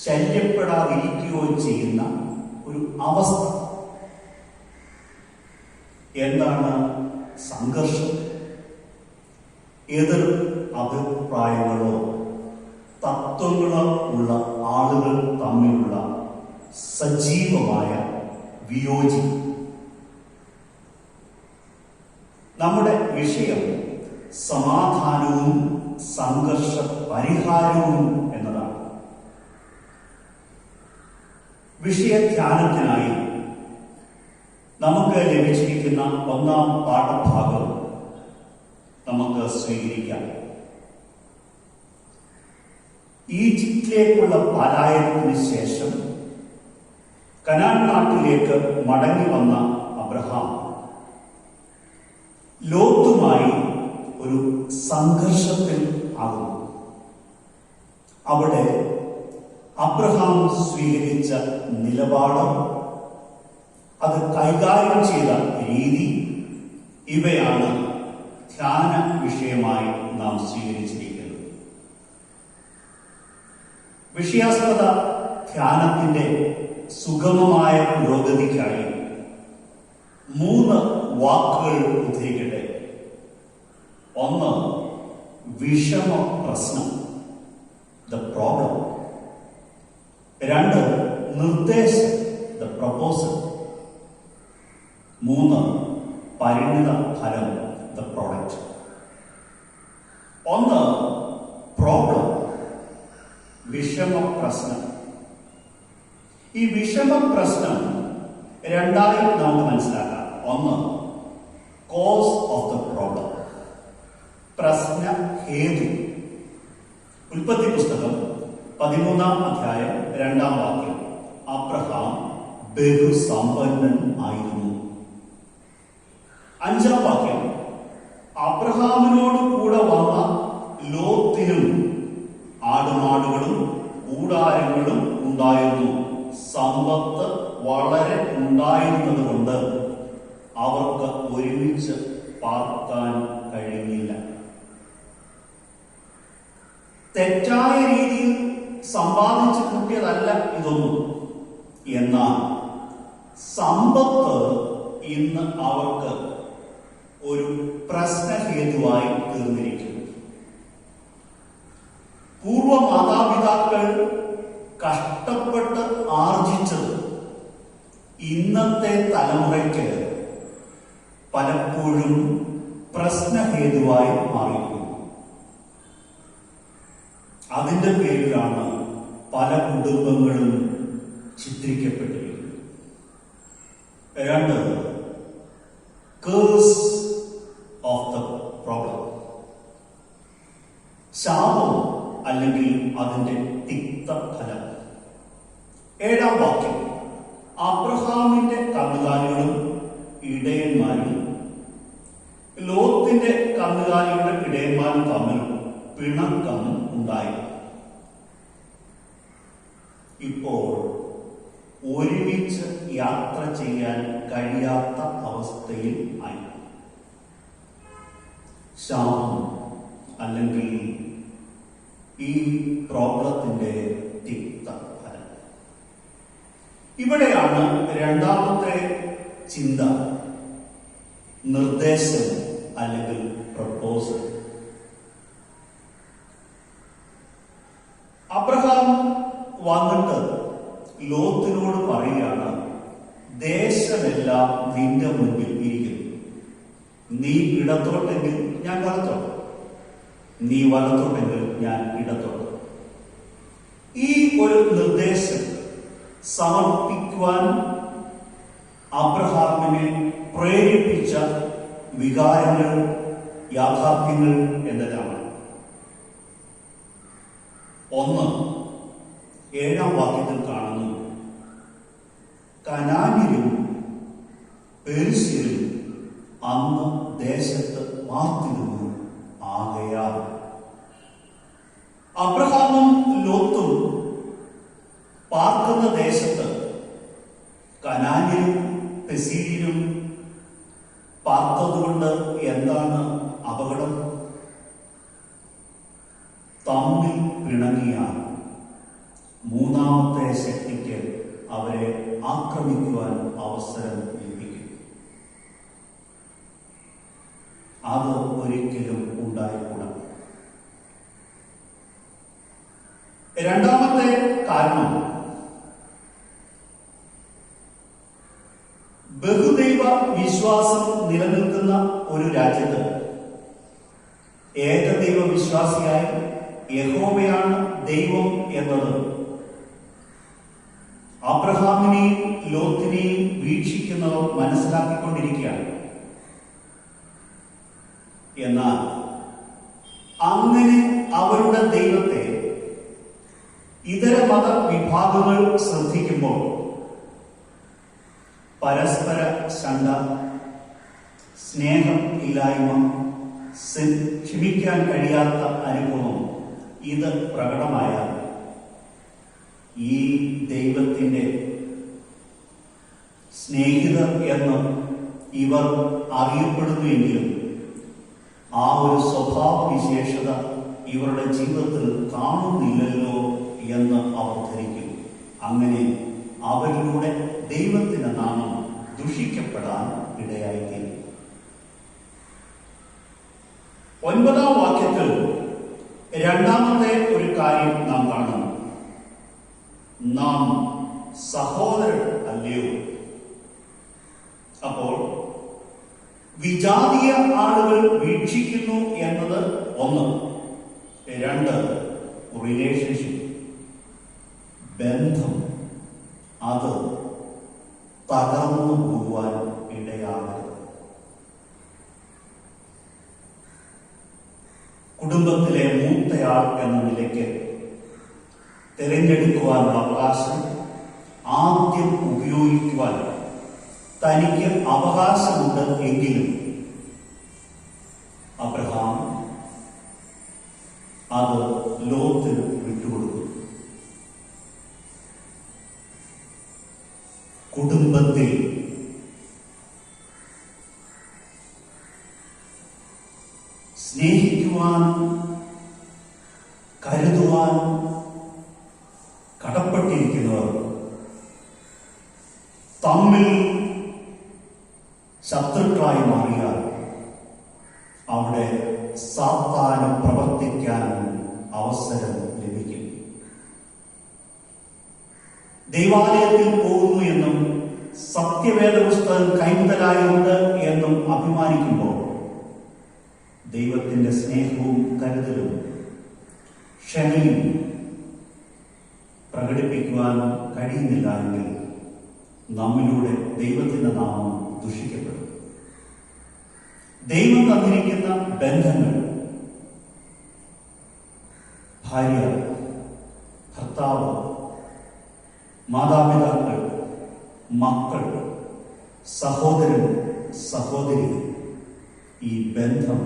ശല്യപ്പെടാതിരിക്കുകയോ ചെയ്യുന്ന ഒരു അവസ്ഥ. എന്താണ് സംഘർഷം? എതിർ അഭിപ്രായങ്ങളോ തത്വങ്ങളോ ഉള്ള ആളുകൾ തമ്മിലുള്ള സജീവമായ വിയോജിപ്പ്. നമ്മുടെ വിഷയം സമാധാനവും സംഘർഷ പരിഹാരവും എന്നതാണ്. വിഷയധ്യാനത്തിനായി നമുക്ക് ലഭിച്ചിരിക്കുന്ന ഒന്നാം പാഠഭാഗം നമുക്ക് സ്വീകരിക്കാം. ഈജിപ്തിലേക്കുള്ള പലായനത്തിന് ശേഷം കനാൻ നാട്ടിലേക്ക് മടങ്ങി വന്ന അബ്രഹാം ലോത്തുമായി ഒരു സംഘർഷത്തിൽ ആകുന്നു. അവിടെ അബ്രഹാം സ്വീകരിച്ച നിലപാട് അത് കൈകാര്യം ചെയ്ത രീതി, ഇവയാണ് ധ്യാന വിഷയമായി നാം സ്വീകരിച്ചിരിക്കുന്നത്. വിഷയാസ്പദ ധ്യാനത്തിന്റെ സുഗമമായ പുരോഗതിക്കായി 3 വാക്കുകൾ ഉദ്ധരിക്കട്ടെ. 1, വിഷമ പ്രശ്നം, ദ പ്രോബ്ലം. 2, നിർദ്ദേശം, ദ പ്രപ്പോസൽ. 3, പരിണിത ഫലം, ദ പ്രോഡക്റ്റ്. 1, പ്രോബ്ലം, വിഷമ പ്രശ്നം. ഈ വിഷമ പ്രശ്നം 2ആയി നമുക്ക് മനസ്സിലാക്കാം. 1, കോസ് ഓഫ് ദ പ്രോബ്ലം, പ്രശ്ന ഹേതു. ഉൽപ്പത്തി പുസ്തകം 13-ാം അധ്യായം 2-ാം വാക്യം, അബ്രഹാം ബഹുസമ്പന്നൻ ആയിരുന്നു. 5-ാം വാക്യം, അബ്രഹാമിനോട് കൂടെ വന്ന ലോത്തിനും ആടുമാടുകളും കൂടാരങ്ങളും ഉണ്ടായിരുന്നു. സമ്പത്ത് വളരെ ഉണ്ടായിരുന്നത് കൊണ്ട് അവർക്ക് ഒരുമിച്ച് പാർക്കാൻ കഴിഞ്ഞില്ല. തെറ്റായ രീതിയിൽ സമ്പാദിച്ചു കൂട്ടിയതല്ല ഇതൊന്നും. എന്നാൽ സമ്പത്ത് ഇന്ന് അവർക്ക് ഒരു പ്രശ്നഹേതുവായി തീർന്നിരിക്കുന്നു. പൂർവ മാതാപിതാക്കൾ കഷ്ടപ്പെട്ട് ആർജിച്ചത് ഇന്നത്തെ തലമുറയ്ക്ക് പലപ്പോഴും പ്രശ്നഹേതുവായി മാറിയിരിക്കുന്നു. അതിന്റെ പേരിലാണ് പല കുടുംബങ്ങളും ചിത്രിക്കപ്പെട്ടിരിക്കുന്നത്. 2, കേഴ്സ് ഓഫ് ദ പ്രോബ്ലം, ശാപം അല്ലെങ്കിൽ അതിന്റെ തിക്തഫലം. 7-ാം വാക്യം, അബ്രഹാമിന്റെ കന്നുകാലികളും ഇടയന്മാരും ലോത്തിന്റെ കന്നുകാലികളുടെ ഇടയന്മാരും തമ്മിൽ പിണക്കം ഉണ്ടായി. ഇപ്പോൾ ഒരുമിച്ച് യാത്ര ചെയ്യാൻ കഴിയാത്ത അവസ്ഥയിൽ ആയി. ശാപം അല്ലെങ്കിൽ ഈ പ്രോബ്ലത്തിന്റെ തിക്തഫലം. ഇവിടെയാണ് 2ാമത്തെ ചിന്ത, നിർദ്ദേശം അല്ലെങ്കിൽ പ്രപ്പോസൽ. അബ്രഹാം വന്നിട്ട് ലോത്തിനോട് പറയുകയാണ്, ദേശമെല്ലാം നിന്റെ മുൻപിൽ ഇരിക്കുന്നു. നീ ഇടത്തോട്ടെങ്കിൽ ഞാൻ വലത്തോട്ട്, നീ വലത്തോട്ടെങ്കിൽ ഞാൻ ഇടത്തോട്ട്. ഈ ഒരു നിർദ്ദേശം സമർപ്പിക്കുവാൻ അബ്രഹാമിനെ പ്രേരിപ്പിച്ച വികാരങ്ങൾ, യാഥാർത്ഥ്യങ്ങൾ എന്തെല്ലാമാണ്? 1, 7-ാം വാക്യത്തിൽ കാണുന്നു, കനാന്യരും പെരിസ്യരും അന്ന് ദേശത്ത് പാർത്തിരുന്നു. ആകയാൽ അബ്രഹാമും ലോത്തും പാർക്കുന്ന ദേശത്ത് കനാന്യരും പെരിസ്യരും പാർത്തതുകൊണ്ട് എന്താണ് അപകടം? തമ്മിൽ പിണങ്ങിയ 3ാമത്തെ ശക്തിക്ക് അവരെ ആക്രമിക്കുവാൻ അവസരം ലഭിക്കും. അത് ഒരിക്കലും ഉണ്ടായിക്കൂടാ. 2ാമത്തെ കാരണം, ബഹുദൈവ വിശ്വാസം നിലനിൽക്കുന്ന ഒരു രാജ്യത്ത് ഏകദൈവ വിശ്വാസിയായി യഹോവയാണ് ദൈവം എന്നത് അബ്രഹാമിനെയും ലോത്തിനെയും വീക്ഷിക്കുന്നവർ മനസ്സിലാക്കിക്കൊണ്ടിരിക്കുകയാണ്. എന്നാൽ അങ്ങനെ അവരുടെ ദൈവത്തെ ഇതര മത വിഭാഗങ്ങൾ ശ്രദ്ധിക്കുമ്പോൾ പരസ്പര ശണ്ട, സ്നേഹം ഇല്ലായ്മ, ക്ഷമിക്കാൻ കഴിയാത്ത അനുഭവം ഇത് പ്രകടമായ ഈ ദൈവത്തിന്റെ സ്നേഹിതർ എന്ന് ഇവർ അറിയപ്പെടുന്നുവെങ്കിലും ആ ഒരു സ്വഭാവ വിശേഷത ഇവരുടെ ജീവിതത്തിൽ കാണുന്നില്ലല്ലോ എന്ന് അവർ ധരിക്കും. അങ്ങനെ അവരിലൂടെ ദൈവത്തിന്റെ നാമം ദുഷിക്കപ്പെടാൻ ഇടയായിത്തീരും. 9-ാം വാക്യത്തിൽ രണ്ടാമത്തെ ഒരു കാര്യം നാം കാണുന്നു. നാം സഹോദരൻ അല്ലയോ? അപ്പോൾ വിജാതീയ ആളുകൾ വീക്ഷിക്കുന്നു എന്നത് ഒന്ന്. 2, റിലേഷൻഷിപ്പ്, ബന്ധം, അത് തകർന്നു പോകുവാൻ ഇടയാകരുത്. കുടുംബത്തിലെ മൂത്തയാൾ എന്ന നിലയ്ക്ക് തിരഞ്ഞെടുക്കുവാനുള്ള അവകാശം ആദ്യം ഉപയോഗിക്കുവാൻ തനിക്ക് അവകാശമുണ്ട് എങ്കിലും അബ്രഹാം അത് ലോത്തിന് വിട്ടുകൊടുത്തു. കുടുംബത്തിൽ സ്നേഹിക്കുവാൻ, കരുതുവാൻ കടപ്പെട്ടിരിക്കുന്നവർ തമ്മിൽ ശത്രുക്കളായി മാറിയാൽ അവിടെ സാത്താന് പ്രവർത്തിക്കാൻ അവസരം ലഭിക്കും. ദൈവാലയത്തിൽ പോകുന്നു എന്നും സത്യവേദ പുസ്തകം കൈമുതലായുണ്ട് എന്നും അഭിമാനിക്കുമ്പോൾ ദൈവത്തിന്റെ സ്നേഹവും കരുതലും ക്ഷമയും പ്രകടിപ്പിക്കുവാൻ കഴിയുന്നില്ല എങ്കിൽ നമ്മിലൂടെ ദൈവത്തിന്റെ നാമം ദുഷിക്കപ്പെടും. ദൈവം തന്നിരിക്കുന്ന ബന്ധങ്ങൾ ഭാര്യ, ഭർത്താവ്, മാതാപിതാക്കൾ, മക്കൾ, സഹോദരൻ, സഹോദരി, ഈ ബന്ധം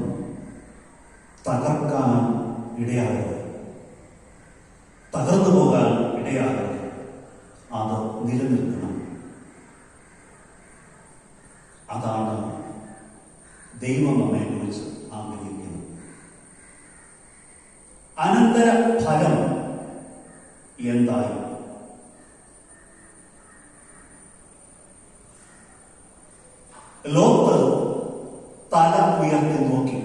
തകർക്കാൻ ഇടയാകരുത്, തകർന്നു പോകാൻ ഇടയാകരുത്. അത് നിലനിൽക്കണം. അതാണ് ദൈവം നമ്മെക്കുറിച്ച് ആഗ്രഹിക്കുന്നത്. അനന്തര ഫലം എന്തായി? ലോത്ത് തല ഉയർത്തി നോക്കി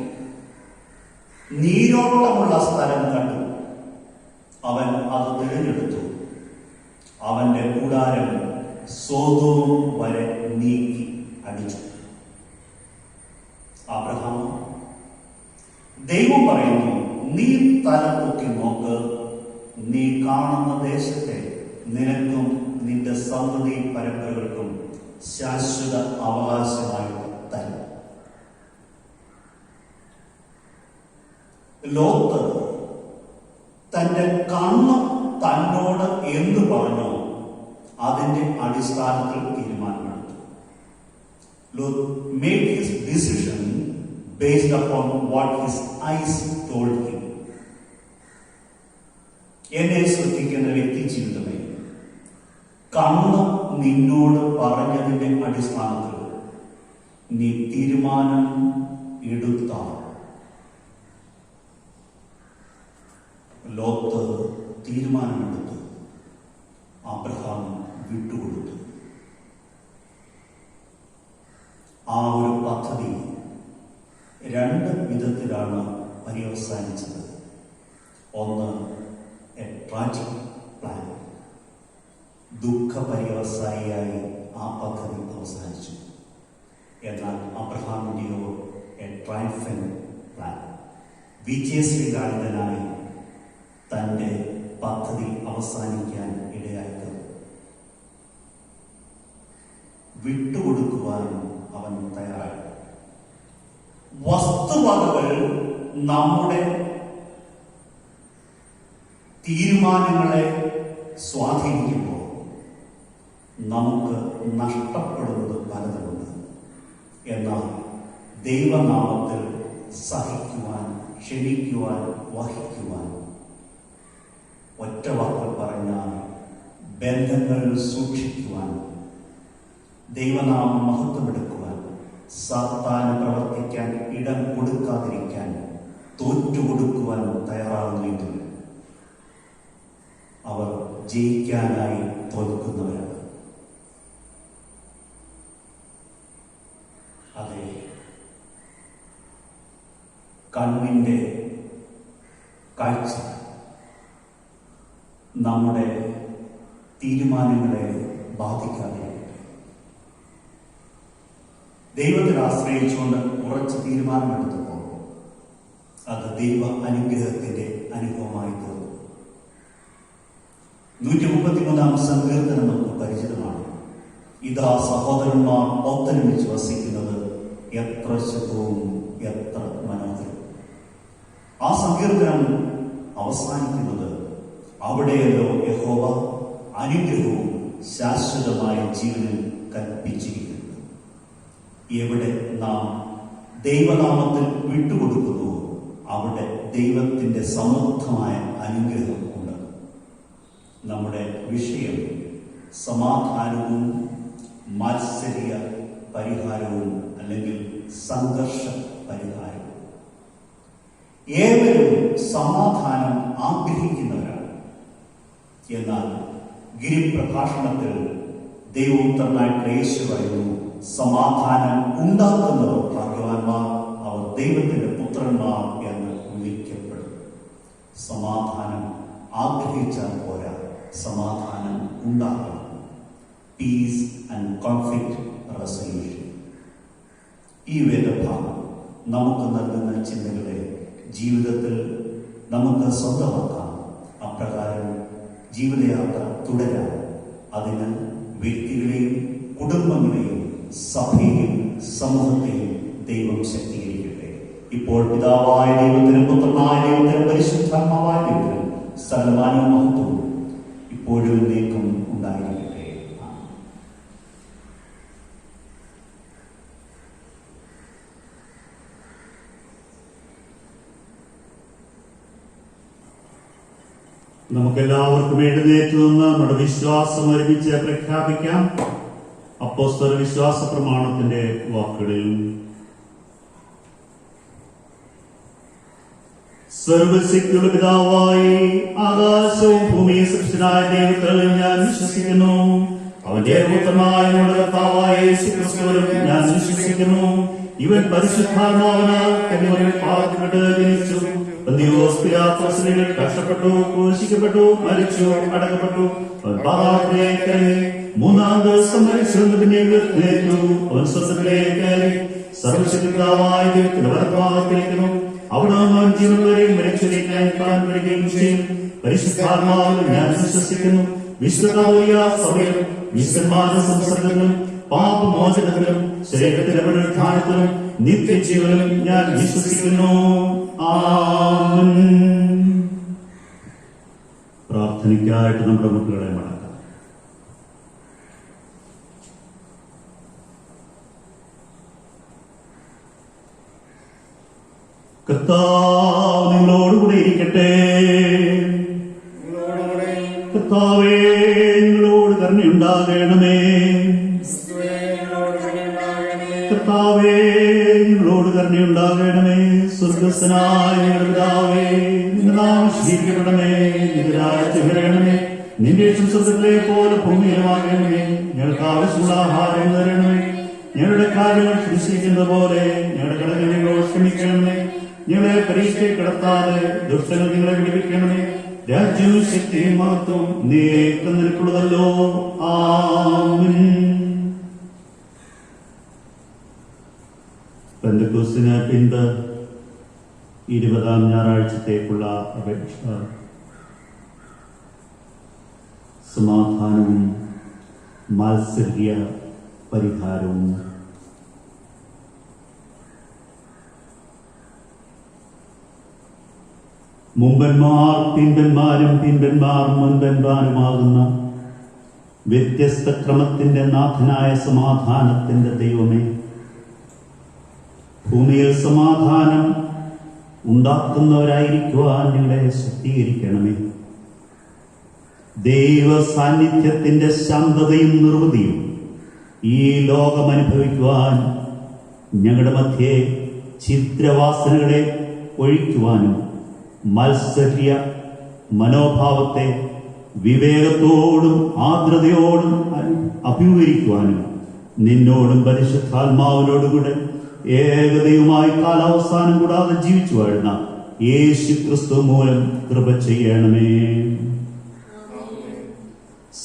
നീരോട്ടമുള്ള സ്ഥലം കണ്ടു. അവൻ അത് തിരഞ്ഞെടുത്തു. അവന്റെ കൂടാരം സോദോം വരെ നീക്കി അടിച്ചു. അബ്രഹാം, ദൈവം പറയുന്നു, നീ തല പൊക്കി നോക്ക്, നീ കാണുന്ന ദേശത്തെ നിനക്കും നിന്റെ സന്തതി പരമ്പരകൾക്കും ശാശ്വത അവകാശമായി തരും. ലോത്ത് തന്റെ കണ്ണ് തന്നോട് എന്ത് പറഞ്ഞോ അതിന്റെ അടിസ്ഥാനത്തിൽ തീരുമാനമെടുത്തു. Lot made his decision based upon what his eyes told him. എന്നെ ശ്രദ്ധിക്കുന്ന വ്യക്തി ജീവിതമേ, കണ്ണ് നിന്നോട് പറഞ്ഞതിന്റെ അടിസ്ഥാനത്തിൽ നീ തീരുമാനം എടുത്താൽ. ലോത്ത് തീരുമാനമെടുത്തു. അബ്രഹാം വിട്ടുകൊടുത്തു. ആ ഒരു പദ്ധതി 2 വിധത്തിലാണ് പര്യവസാനിച്ചത്. ഒന്ന്, എ ട്രാജിക് പ്ലാൻ. ദുഃഖപര്യവസായിയായി ആ പദ്ധതി അവസാനിച്ചു. എന്നാൽ അബ്രഹാമിന്റെയോ എ ട്രയംഫന്റ് പ്ലാൻ. വിജയശ്രീലാളിതനായി തന്റെ പദ്ധതി അവസാനിക്കാൻ ഇടയായിത്തീർന്നു. വിട്ടുകൊടുക്കുവാൻ അവൻ തയ്യാറായി. വസ്തുവകകൾ നമ്മുടെ തീരുമാനങ്ങളെ സ്വാധീനിക്കുമ്പോൾ നമുക്ക് നഷ്ടപ്പെടുന്നത് പലതുമുണ്ട്. എന്നാൽ ദൈവനാമത്തിൽ സഹിക്കുവാൻ, ക്ഷമിക്കുവാൻ, വഹിക്കുവാൻ, ഒറ്റ വാക്കിൽ പറഞ്ഞാൽ ബന്ധങ്ങൾ സൂക്ഷിക്കുവാൻ, ദൈവനാമം മഹത്വമെടുക്കുവാൻ, സാത്താന് പ്രവർത്തിക്കാൻ ഇടം കൊടുക്കാതിരിക്കാൻ, തോറ്റുകൊടുക്കുവാൻ തയ്യാറാകുന്നെങ്കിൽ അവർ ജയിക്കാനായി തോൽക്കുന്നവരാണ്. അതെ, കണ്ണിൻ്റെ കാഴ്ച നമ്മുടെ തീരുമാനങ്ങളെ ബാധിക്കാതിരിക്കട്ടെ. ദൈവത്തിൽ ആശ്രയിച്ചുകൊണ്ട് ഉറച്ച തീരുമാനമെടുത്തപ്പോൾ അത് ദൈവ അനുഗ്രഹത്തിന്റെ അനുഭവമായി തീർന്നു. 133 സങ്കീർത്തനം നമുക്ക് പരിചിതമാണ്. ഇതാ സഹോദരന്മാർ ഒത്തൊരുമിച്ച് വസിക്കുന്നത് എത്ര ശുദ്ധവും എത്ര മനോഹരം. ആ സങ്കീർത്തനം അവസാനിക്കുന്നത് അവിടെയല്ലോ യഹോവ അനുഗ്രഹവും ശാശ്വതമായ ജീവനും കൽപ്പിച്ചിരിക്കുന്നു. എവിടെ നാം ദൈവനാമത്തിൽ വിട്ടുകൊടുക്കുന്നുവോ അവിടെ ദൈവത്തിന്റെ സമൃദ്ധമായ അനുഗ്രഹം ഉണ്ട്. നമ്മുടെ വിഷയം സമാധാനവും മാത്സര്യ പരിഹാരവും അല്ലെങ്കിൽ സംഘർഷ പരിഹാരവും. ഏവരും സമാധാനം ആഗ്രഹിക്കുന്നവരാണ്. എന്നാൽ ഗിരിപ്രഭാഷണത്തിൽ ദൈവോത്തരനായിട്ട് യേശു പറയുന്നു, സമാധാനം ഉണ്ടാക്കുന്നവർ ഭാഗ്യവാന്മാർ, അവർ ദൈവത്തിന്റെ പുത്രന്മാർ എന്ന് വിളിക്കപ്പെടും. സമാധാനം ആഗ്രഹിച്ചാൽ പോരാ, സമാധാനം ഉണ്ടാക്കണം. Piece and conflict resolution. ഈ വേദഭാഗം നമുക്ക് നൽകുന്ന ചിന്തകളെ ജീവിതത്തിൽ നമുക്ക് സ്വന്തമാക്കാം. അപ്രകാരം ജീവിതയാത്ര തുടരാം. അതിന് വ്യക്തികളെയും കുടുംബങ്ങളെയും സഭയെയും സമൂഹത്തെയും ദൈവം ശക്തീകരിക്കട്ടെ. ഇപ്പോൾ പിതാവായ ദൈവത്തിനും പുത്രനായ ദൈവത്തിനും പരിശുദ്ധാത്മാവായ ദൈവത്തിനും സകലമാനവും മഹത്വവും ഇപ്പോഴും എന്നേക്കും ഉണ്ടായിരിക്കട്ടെ. നമുക്കെല്ലാവർക്കും എഴുന്നേറ്റ് നിന്ന് നമ്മുടെ വിശ്വാസം ഒരുമിച്ച് പ്രഖ്യാപിക്കാം. അപ്പോസ്തല വിശ്വാസ പ്രമാണത്തിന്റെ വാക്കുകളിൽ സർവശക്തിയുള്ള പിതാവായി ആകാശവും ഭൂമിയും സൃഷ്ടിയായ ദൈവത്തിൽ ഞാൻ വിശ്വസിക്കുന്നു. അവന്റെ പുത്രനായ നമ്മുടെ കർത്താവായ യേശുക്രിസ്തുവിലും ഞാൻ വിശ്വസിക്കുന്നു. ഇവൻ പരിശുദ്ധാത്മാവിനാൽ കന്യകയിൽ പാർക്കപ്പെട്ട് ജനിച്ചു. പന്തിയോസ് പിലാത്തോസിൽ കഷ്ടപ്പെട്ടു, ക്രൂശിക്കപ്പെട്ടു, മരിച്ചു, അടക്കപ്പെട്ടു. അവൻ പാതാളത്തിലേക്ക് ഇറങ്ങി. 3-ാം ദിവസം മരിച്ചു, പിന്നെ ഉയർത്തെഴുന്നേറ്റു. അവൻ സ്വർഗ്ഗത്തിലേക്ക് കയറി സർവശക്തനായ ദൈവത്തിന്റെ വലത്തുഭാഗത്തിരിക്കുന്നു. അവിടെ അവൻ ജീവനുള്ളവരെയും മരിച്ചവരെയും ന്യായവിധിക്കാൻ വരികയും ചെയ്യും. പരിശുദ്ധാത്മാവിൽ ഞാൻ വിശ്വസിക്കുന്നു. വിശുദ്ധ സഭയിലും വിശുദ്ധന്മാരുടെ സംസർഗത്തിലും പാപമോചനത്തിലും ശരീരത്തിന്റെ പുനരുത്ഥാനത്തിലും നിത്യജീവനും ഞാൻ വിശ്വസിക്കുന്നു. ആമേൻ. പ്രാർത്ഥനയ്ക്കായിട്ട് നമ്മുടെ മക്കളെ മടക്കാം. കർത്താവ് നിങ്ങളോടുകൂടെ ഇരിക്കട്ടെ. കർത്താവേ നിങ്ങളോട് കരുണയുണ്ടാകണമേ. കർത്താവേ നിങ്ങളോട് കരുണയുണ്ടാകണമേ. സ്വർഗ്ഗസ്ഥനായ ഞങ്ങളുടെ പിതാവേ, നിന്റെ നാമം ശുദ്ധീകരിക്കപ്പെടണമേ. നിന്റെ രാജ്യം വരണമേ. നിന്റെ ഇഷ്ടം സ്വർഗ്ഗത്തിലെ പോലെ ഭൂമിയിലുമാകണമേ. ഞങ്ങൾക്ക് ആവശ്യമുള്ള ആഹാരം തരണമേ. ഞങ്ങളുടെ കാര്യങ്ങൾ ക്ഷമിച്ചിരിക്കുന്നത് പോലെ ഞങ്ങളുടെ കടങ്ങൾ ഞങ്ങളോട് ക്ഷമിക്കണമേ. ഞങ്ങളെ പരീക്ഷയിൽ കിടത്താതെ ദുഷ്ടങ്ങൾ നിങ്ങളെ വിടുവിക്കണമേ. രാജ്യവും ശക്തിയും മഹത്വവും നീക്കം നിനക്കുള്ളതല്ലോ. ആമേൻ. പെന്തക്കോസ്തിന് പിൻപ് 20-ാം ഞായറാഴ്ചത്തേക്കുള്ള അപേക്ഷ സമാധാനവും മാത്സര്യ പരിഹാരവും. മുമ്പന്മാർ പിൻപന്മാരും പിൻപന്മാർ മുൻപന്മാരുമാകുന്ന വ്യത്യസ്ത ക്രമത്തിന്റെ നാഥനായ സമാധാനത്തിന്റെ ദൈവമേ, ഭൂമിയിൽ സമാധാനം ഉണ്ടാക്കുന്നവരായിരിക്കുവാൻ ഞങ്ങളെ ശക്തീകരിക്കണമേ. ദൈവ സാന്നിധ്യത്തിന്റെ ശാന്തതയും നിർവൃതിയും ഈ ലോകം അനുഭവിക്കുവാൻ ഞങ്ങളുടെ മധ്യേ ഛിദ്രവാസനകളെ ഒഴിക്കുവാനും മത്സര്യ മനോഭാവത്തെ വിവേകത്തോടും ആർദ്രതയോടും അഭിമുഖീകരിക്കുവാനും നിന്നോടും പരിശുദ്ധാത്മാവിനോടും കൂടെ ഏകതയുമായി കാലാവസാനം കൂടാതെ ജീവിച്ചു വാഴുന്ന യേശു ക്രിസ്തു മൂലം കൃപ ചെയ്യണമേ.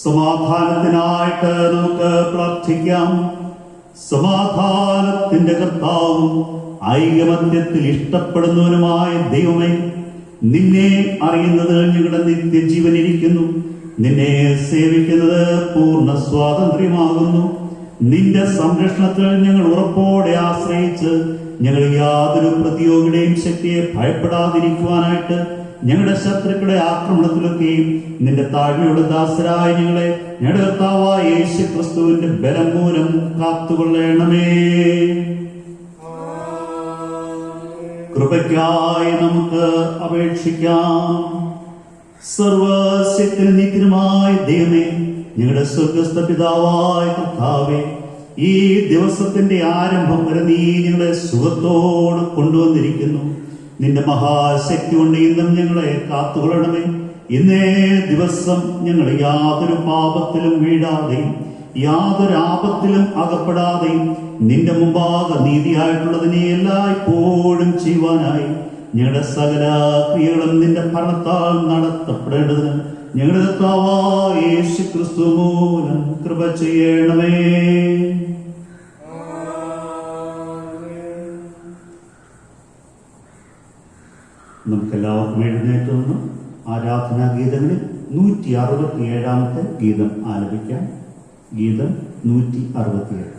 സമാധാനത്തിനായിട്ട് നമുക്ക് പ്രാർത്ഥിക്കാം. സമാധാനത്തിന്റെ കർത്താവും ഐകമത്യത്തിൽ ഇഷ്ടപ്പെടുന്നവനുമായ ദൈവമേ, നിന്നെ അറിയുന്നത് ഞങ്ങളുടെ നിത്യജീവൻ ഇരിക്കുന്നു. നിന്നെ സേവിക്കുന്നത് പൂർണ്ണ സ്വാതന്ത്ര്യമാകുന്നു. നിന്റെ സംരക്ഷണത്തിൽ ഞങ്ങൾ ഉറപ്പോടെ ആശ്രയിച്ച് ഞങ്ങൾ യാതൊരു പ്രതിയോഗിയുടെയും ശക്തിയെ ഭയപ്പെടാതിരിക്കുവാനായിട്ട് ഞങ്ങളുടെ ശത്രുക്കളുടെ ആക്രമണത്തിലൊക്കെയും നിന്റെ താഴ്മയുള്ള ദാസരായ ഞങ്ങളെ ഞങ്ങളുടെ കർത്താവായ യേശു ക്രിസ്തുവിന്റെ ബലം മൂലം കാത്തുകൊള്ളണമേ. കൃപയ്ക്കായി നമുക്ക് അപേക്ഷിക്കാം. സർവശക്തനും നിത്യനുമായ ദൈവമേ, ഞങ്ങളുടെ സ്വർഗ്ഗസ്ഥ പിതാവായ കർത്താവേ, ഈ ദിവസത്തിന്റെ ആരംഭം വരെ നീ ഞങ്ങളെ സുഖത്തോട് കൊണ്ടുവന്നിരിക്കുന്നു. നിന്റെ മഹാശക്തി കൊണ്ട് ഇന്നും ഞങ്ങളെ കാത്തുകൊള്ളണമേ. ഇന്നേ ദിവസം ഞങ്ങൾ യാതൊരു പാപത്തിലും വീഴാതെയും യാതൊരു ആപത്തിലും അകപ്പെടാതെയും നിന്റെ മുമ്പാകെ നീതിയായിട്ടുള്ളതിനെ എല്ലായ്പ്പോഴും ചെയ്യുവാനായി ഞങ്ങളുടെ സകല ക്രിയകളും നിന്റെ ഭരണത്താൽ നടത്തപ്പെടേണ്ടതിന് ഞങ്ങളുടെ കർത്താവായ യേശു ക്രിസ്തു മൂലം കൃപ ചെയ്യണമേ. നമുക്കെല്ലാവർക്കും എഴുന്നേറ്റ് നിന്ന് ആരാധനാ ഗീതങ്ങളിൽ 167 ഗീതം ആലപിക്കാം. ഗീതം 167.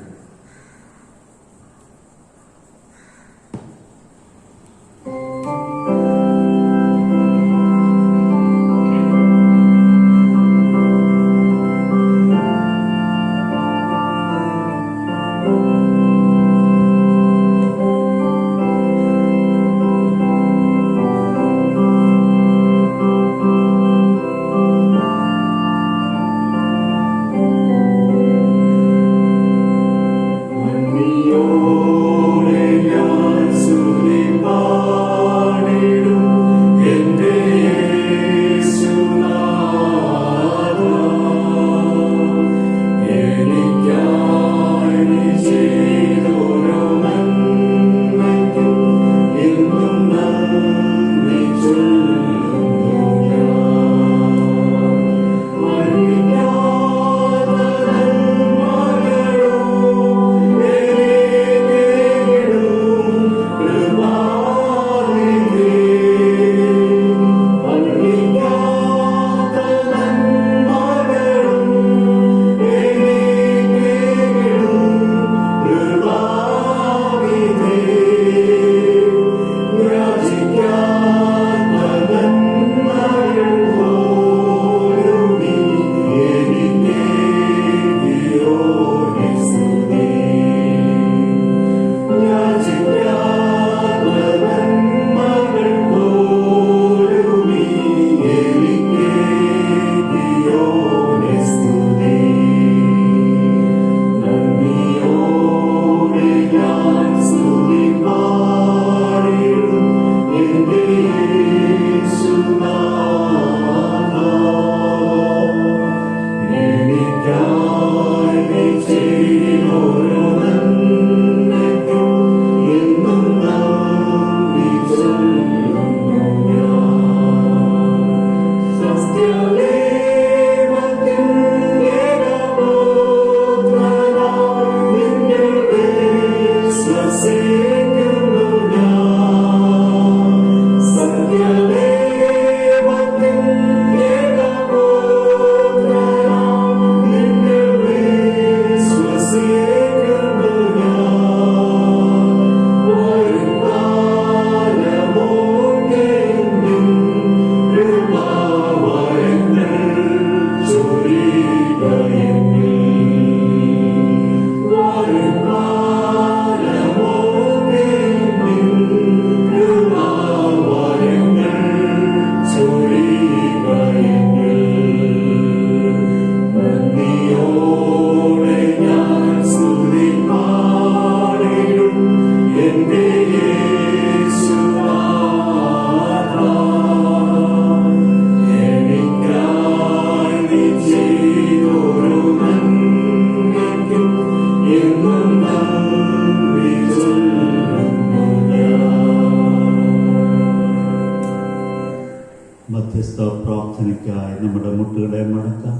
മുട്ടുകളെ മടക്കാം,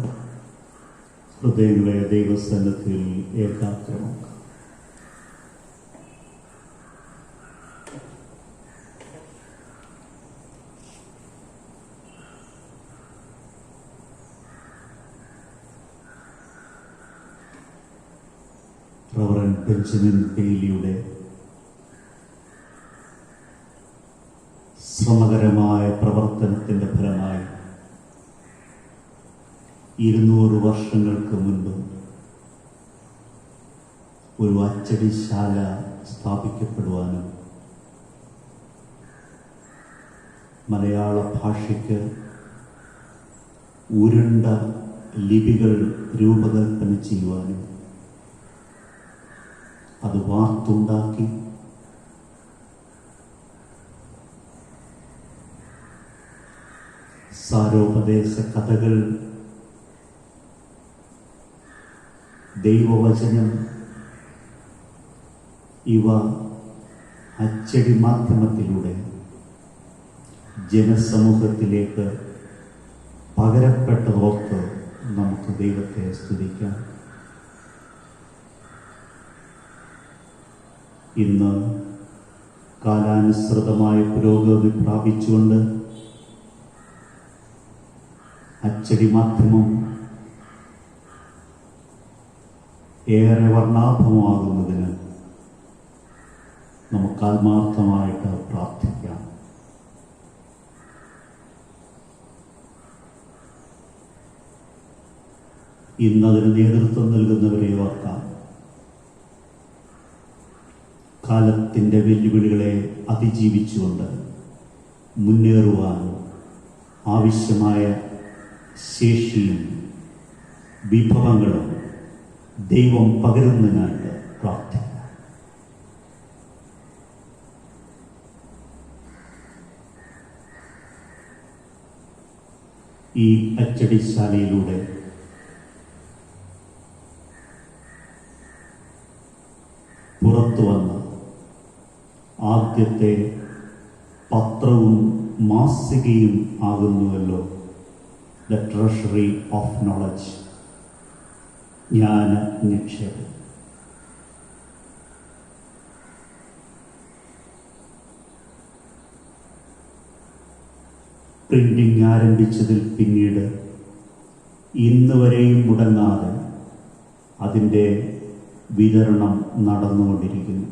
ഹൃദയങ്ങളെ ദൈവസന്നിധിയിൽ ഏകാഗ്രമാക്കാം. റവറൻ ബെഞ്ചമിൻ ബെയ്ലിയുടെ ശ്രമകരമായ പ്രവർത്തനത്തിൻ്റെ ഫലമായി 200 വർഷങ്ങൾക്ക് മുൻപ് ഒരു അച്ചടിശാല സ്ഥാപിക്കപ്പെടുവാനും മലയാള ഭാഷയ്ക്ക് ഉരുണ്ട ലിപികൾ രൂപകൽപ്പന ചെയ്യുവാനും അത് വാർത്തുണ്ടാക്കി സാരോപദേശ കഥകൾ, ദൈവവചനം ഇവ അച്ചടി മാധ്യമത്തിലൂടെ ജനസമൂഹത്തിലേക്ക് പകരപ്പെട്ടതോർത്ത് നമുക്ക് ദൈവത്തെ സ്തുതിക്കാം. ഇന്ന് കാലാനുസൃതമായ പുരോഗതി പ്രാപിച്ചുകൊണ്ട് അച്ചടി മാധ്യമം ഏറെ വർണ്ണാഭമാകുന്നതിന് നമുക്ക് ആത്മാർത്ഥമായിട്ട് പ്രാർത്ഥിക്കാം. ഇന്നതിന് നേതൃത്വം നൽകുന്നവരെ ഓർക്കാം. കാലത്തിൻ്റെ വെല്ലുവിളികളെ അതിജീവിച്ചുകൊണ്ട് മുന്നേറുവാൻ ആവശ്യമായ ശേഷിയും വിഭവങ്ങളും ദൈവം പകരുന്നതിനായിട്ട് പ്രാർത്ഥിക്കാം. ഈ അച്ചടിശാലയിലൂടെ പുറത്തു വന്ന ആദ്യത്തെ പത്രവും മാസികയും ആകുന്നുവല്ലോ ദ ട്രഷറി ഓഫ് നോളജ്, ജ്ഞാന നിക്ഷേപം. പ്രിന്റിംഗ് ആരംഭിച്ചതിൽ പിന്നീട് ഇന്ന് വരെയും മുടങ്ങാതെ അതിൻ്റെ വിതരണം നടന്നുകൊണ്ടിരിക്കുന്നു.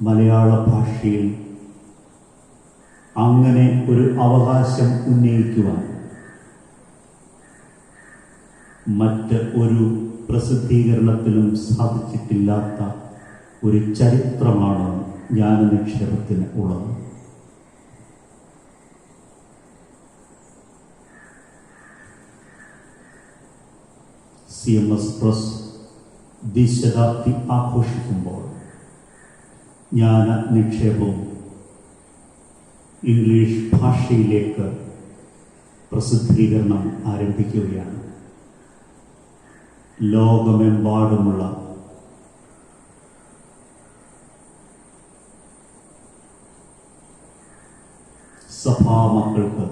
മലയാള ഭാഷയിൽ അങ്ങനെ ഒരു അവകാശം ഉന്നയിക്കുവാൻ മറ്റ് ഒരു പ്രസിദ്ധീകരണത്തിലും സാധിച്ചിട്ടില്ലാത്ത ഒരു ചരിത്രമാണ് ജ്ഞാനനിക്ഷേപത്തിന് ഉള്ളത്. CMS പ്രസ് ദ്വിശതാബ്ദി ആഘോഷിക്കുമ്പോൾ ജ്ഞാന നിക്ഷേപം ഇംഗ്ലീഷ് ഭാഷയിലേക്ക് പ്രസിദ്ധീകരണം ആരംഭിക്കുകയാണ്. ലോകമെമ്പാടുമുള്ള സഭാമക്കൾക്ക്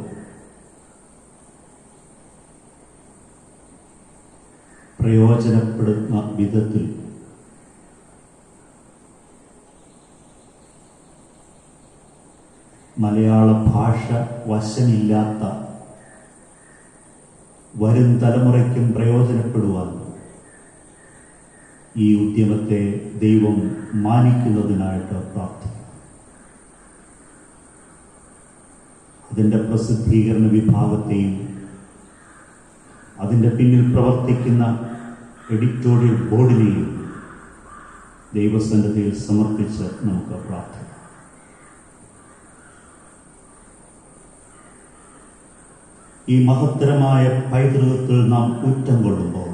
പ്രയോജനപ്പെടുന്ന വിധത്തിൽ മലയാള ഭാഷ വശമില്ലാത്ത വരും തലമുറയ്ക്കും പ്രയോജനപ്പെടുവാൻ ഈ ഉദ്യമത്തെ ദൈവം മാനിക്കുന്നതിനായിട്ട് പ്രാർത്ഥിക്കും. അതിൻ്റെ പ്രസിദ്ധീകരണ വിഭാഗത്തെയും അതിൻ്റെ പിന്നിൽ പ്രവർത്തിക്കുന്ന എഡിറ്റോറിയൽ ബോർഡിനെയും ദൈവസന്നിധിയിൽ സമർപ്പിച്ച് നമുക്ക് പ്രാർത്ഥിക്കാം. ഈ മഹത്തരമായ പൈതൃകത്തിൽ നാം ഊറ്റം കൊള്ളുമ്പോൾ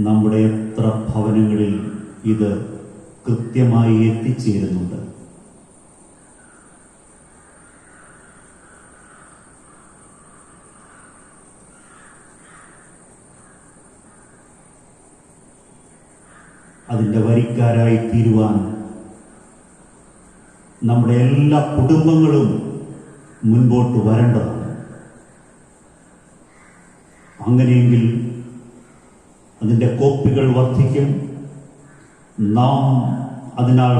നമ്മുടെ എത്ര ഭവനങ്ങളിൽ ഇത് കൃത്യമായി എത്തിച്ചേരുന്നുണ്ട്. അതിൻ്റെ വരിക്കാരായി തീരുവാൻ നമ്മുടെ എല്ലാ കുടുംബങ്ങളും മുൻപോട്ട് വരേണ്ടതാണ്. അങ്ങനെയെങ്കിൽ അതിൻ്റെ കോപ്പികൾ വർദ്ധിക്കും. നാം അതിനാൽ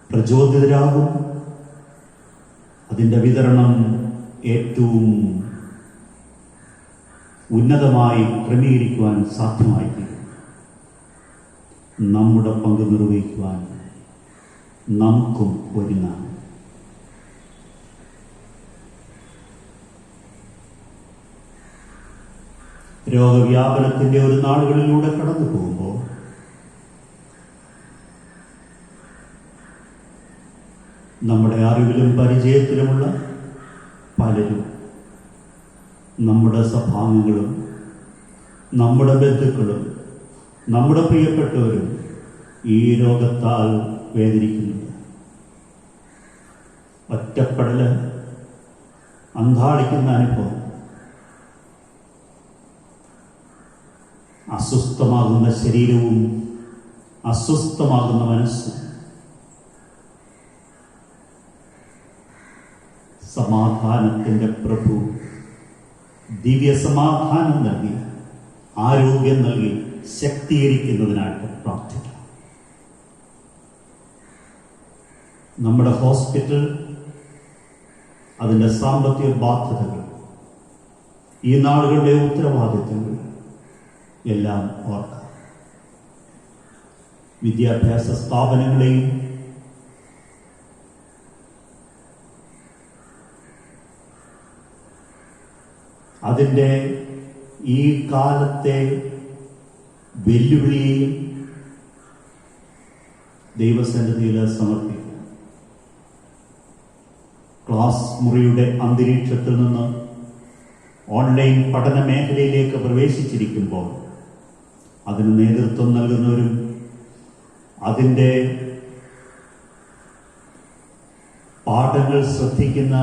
പ്രചോദിതരാകും. അതിൻ്റെ വിതരണം ഏറ്റവും ഉന്നതമായി ക്രമീകരിക്കുവാൻ സാധ്യമായിത്തീരും. നമ്മുടെ പങ്ക് നിർവഹിക്കുവാൻ നമുക്കും ഒരുങ്ങാം. രോഗവ്യാപനത്തിൻ്റെ ഒരു നാളുകളിലൂടെ കടന്നു പോകുമ്പോൾ നമ്മുടെ അറിവിലും പരിചയത്തിലുമുള്ള പലരും, നമ്മുടെ സഭാംഗങ്ങളും നമ്മുടെ ബന്ധുക്കളും നമ്മുടെ പ്രിയപ്പെട്ടവരും ഈ രോഗത്താൽ വേദനിക്കുന്നുണ്ട്. ഒറ്റപ്പെടൽ, അന്ധാളിക്കുന്ന അനുഭവം, അസ്വസ്ഥമാകുന്ന ശരീരവും അസ്വസ്ഥമാകുന്ന മനസ്സും, സമാധാനത്തിൻ്റെ പ്രഭു ദിവ്യ സമാധാനം നൽകി, ആരോഗ്യം നൽകി ശക്തീകരിക്കുന്നതിനായിട്ട് പ്രാർത്ഥിക്കാം. നമ്മുടെ ഹോസ്പിറ്റൽ, അതിൻ്റെ സാമ്പത്തിക ബാധ്യതകൾ, ഈ നാളുകളുടെ ഉത്തരവാദിത്തങ്ങൾ എല്ലാം ഓർക്കാം. വിദ്യാഭ്യാസ സ്ഥാപനങ്ങളെയും അതിൻ്റെ ഈ കാലത്തെ വെല്ലുവിളിയെയും ദൈവസന്നിധിയിൽ സമർപ്പിക്കുക. ക്ലാസ് മുറിയുടെ അന്തരീക്ഷത്തിൽ നിന്ന് ഓൺലൈൻ പഠന മേഖലയിലേക്ക് പ്രവേശിച്ചിരിക്കുമ്പോൾ അതിന് നേതൃത്വം നൽകുന്നവരും അതിൻ്റെ പാഠങ്ങൾ ശ്രദ്ധിക്കുന്ന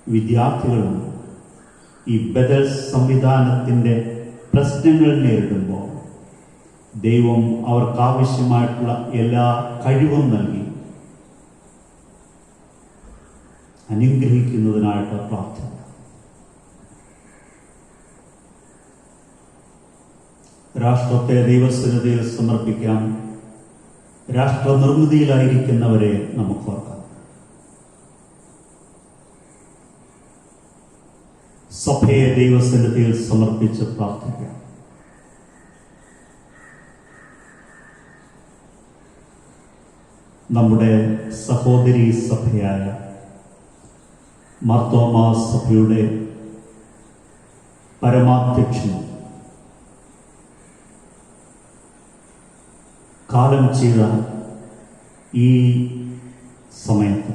വിദ്യാർത്ഥികളും ഈ ബദൽ സംവിധാനത്തിൻ്റെ പ്രശ്നങ്ങൾ നേരിടുമ്പോൾ ദൈവം അവർക്കാവശ്യമായിട്ടുള്ള എല്ലാ കഴിവും നൽകി അനുഗ്രഹിക്കുന്നതിനായിട്ട് പ്രാർത്ഥന. രാഷ്ട്രത്തെ ദൈവസന്നിധിയിൽ സമർപ്പിക്കാം. രാഷ്ട്ര നിർമ്മിതിയിലായിരിക്കുന്നവരെ നമുക്ക് ഓർക്കാം. സഭയെ ദൈവസന്നിധിയിൽ സമർപ്പിച്ച് പ്രാർത്ഥിക്കാം. നമ്മുടെ സഹോദരി സഭയായ മാർത്തോമാ സഭയുടെ പരമാധ്യക്ഷൻ കാലം ചെയ്ത ഈ സമയത്ത്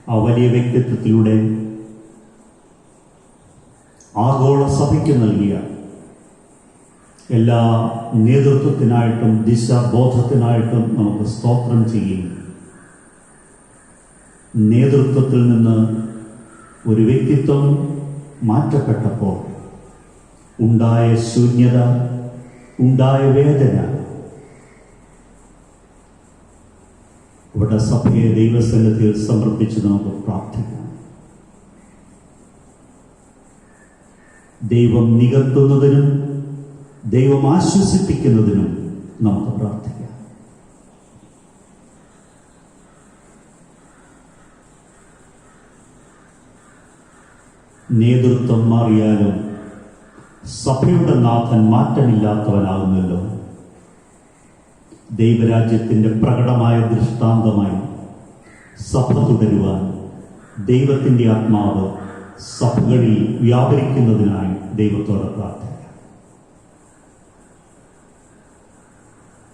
ആ വലിയ വ്യക്തിത്വത്തിലൂടെ ആഗോള സഭയ്ക്ക് നൽകിയ എല്ലാ നേതൃത്വത്തിനായിട്ടും ദിശാബോധത്തിനായിട്ടും നമുക്ക് സ്തോത്രം ചെയ്യും. നേതൃത്വത്തിൽ നിന്ന് ഒരു വ്യക്തിത്വം മാറ്റപ്പെട്ടപ്പോൾ ഉണ്ടായ ശൂന്യത, ഉണ്ടായ വേദന, ഇവിടെ സഭയെ ദൈവസന്നിധിയിൽ സമർപ്പിച്ച് നമുക്ക് പ്രാർത്ഥിക്കാം. ദൈവം നികത്തുന്നതിനും ദൈവം ആശ്വസിപ്പിക്കുന്നതിനും നമുക്ക് പ്രാർത്ഥിക്കാം. നേതൃത്വം മാറിയാലും സഭയുടെ നാഥൻ മാറ്റമില്ലാത്തവനാകുന്നല്ലോ. ദൈവരാജ്യത്തിൻ്റെ പ്രകടമായ ദൃഷ്ടാന്തമായി സഭ തുടരുവാൻ ദൈവത്തിൻ്റെ ആത്മാവ് സഭകളിൽ വ്യാപരിക്കുന്നതിനായി ദൈവത്തോട് പ്രാർത്ഥിക്കാം.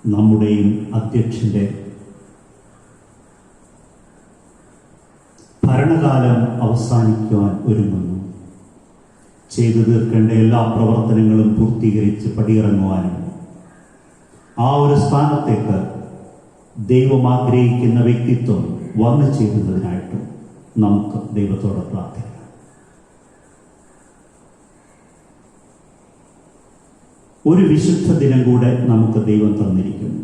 നമ്മുടെയും അധ്യക്ഷന്റെ ഭരണകാലം അവസാനിക്കുവാൻ ഒരുങ്ങുന്നു. ചെയ്തു തീർക്കേണ്ട എല്ലാ പ്രവർത്തനങ്ങളും പൂർത്തീകരിച്ച് പടിയിറങ്ങുവാനും ആ ഒരു സ്ഥാനത്തേക്ക് ദൈവം ആഗ്രഹിക്കുന്ന വ്യക്തിത്വം വന്നു ചേരുന്നതിനായിട്ടും നമുക്ക് ദൈവത്തോട് പ്രാർത്ഥിക്കാം. ഒരു വിശുദ്ധ ദിനം കൂടെ നമുക്ക് ദൈവം തന്നിരിക്കുന്നു.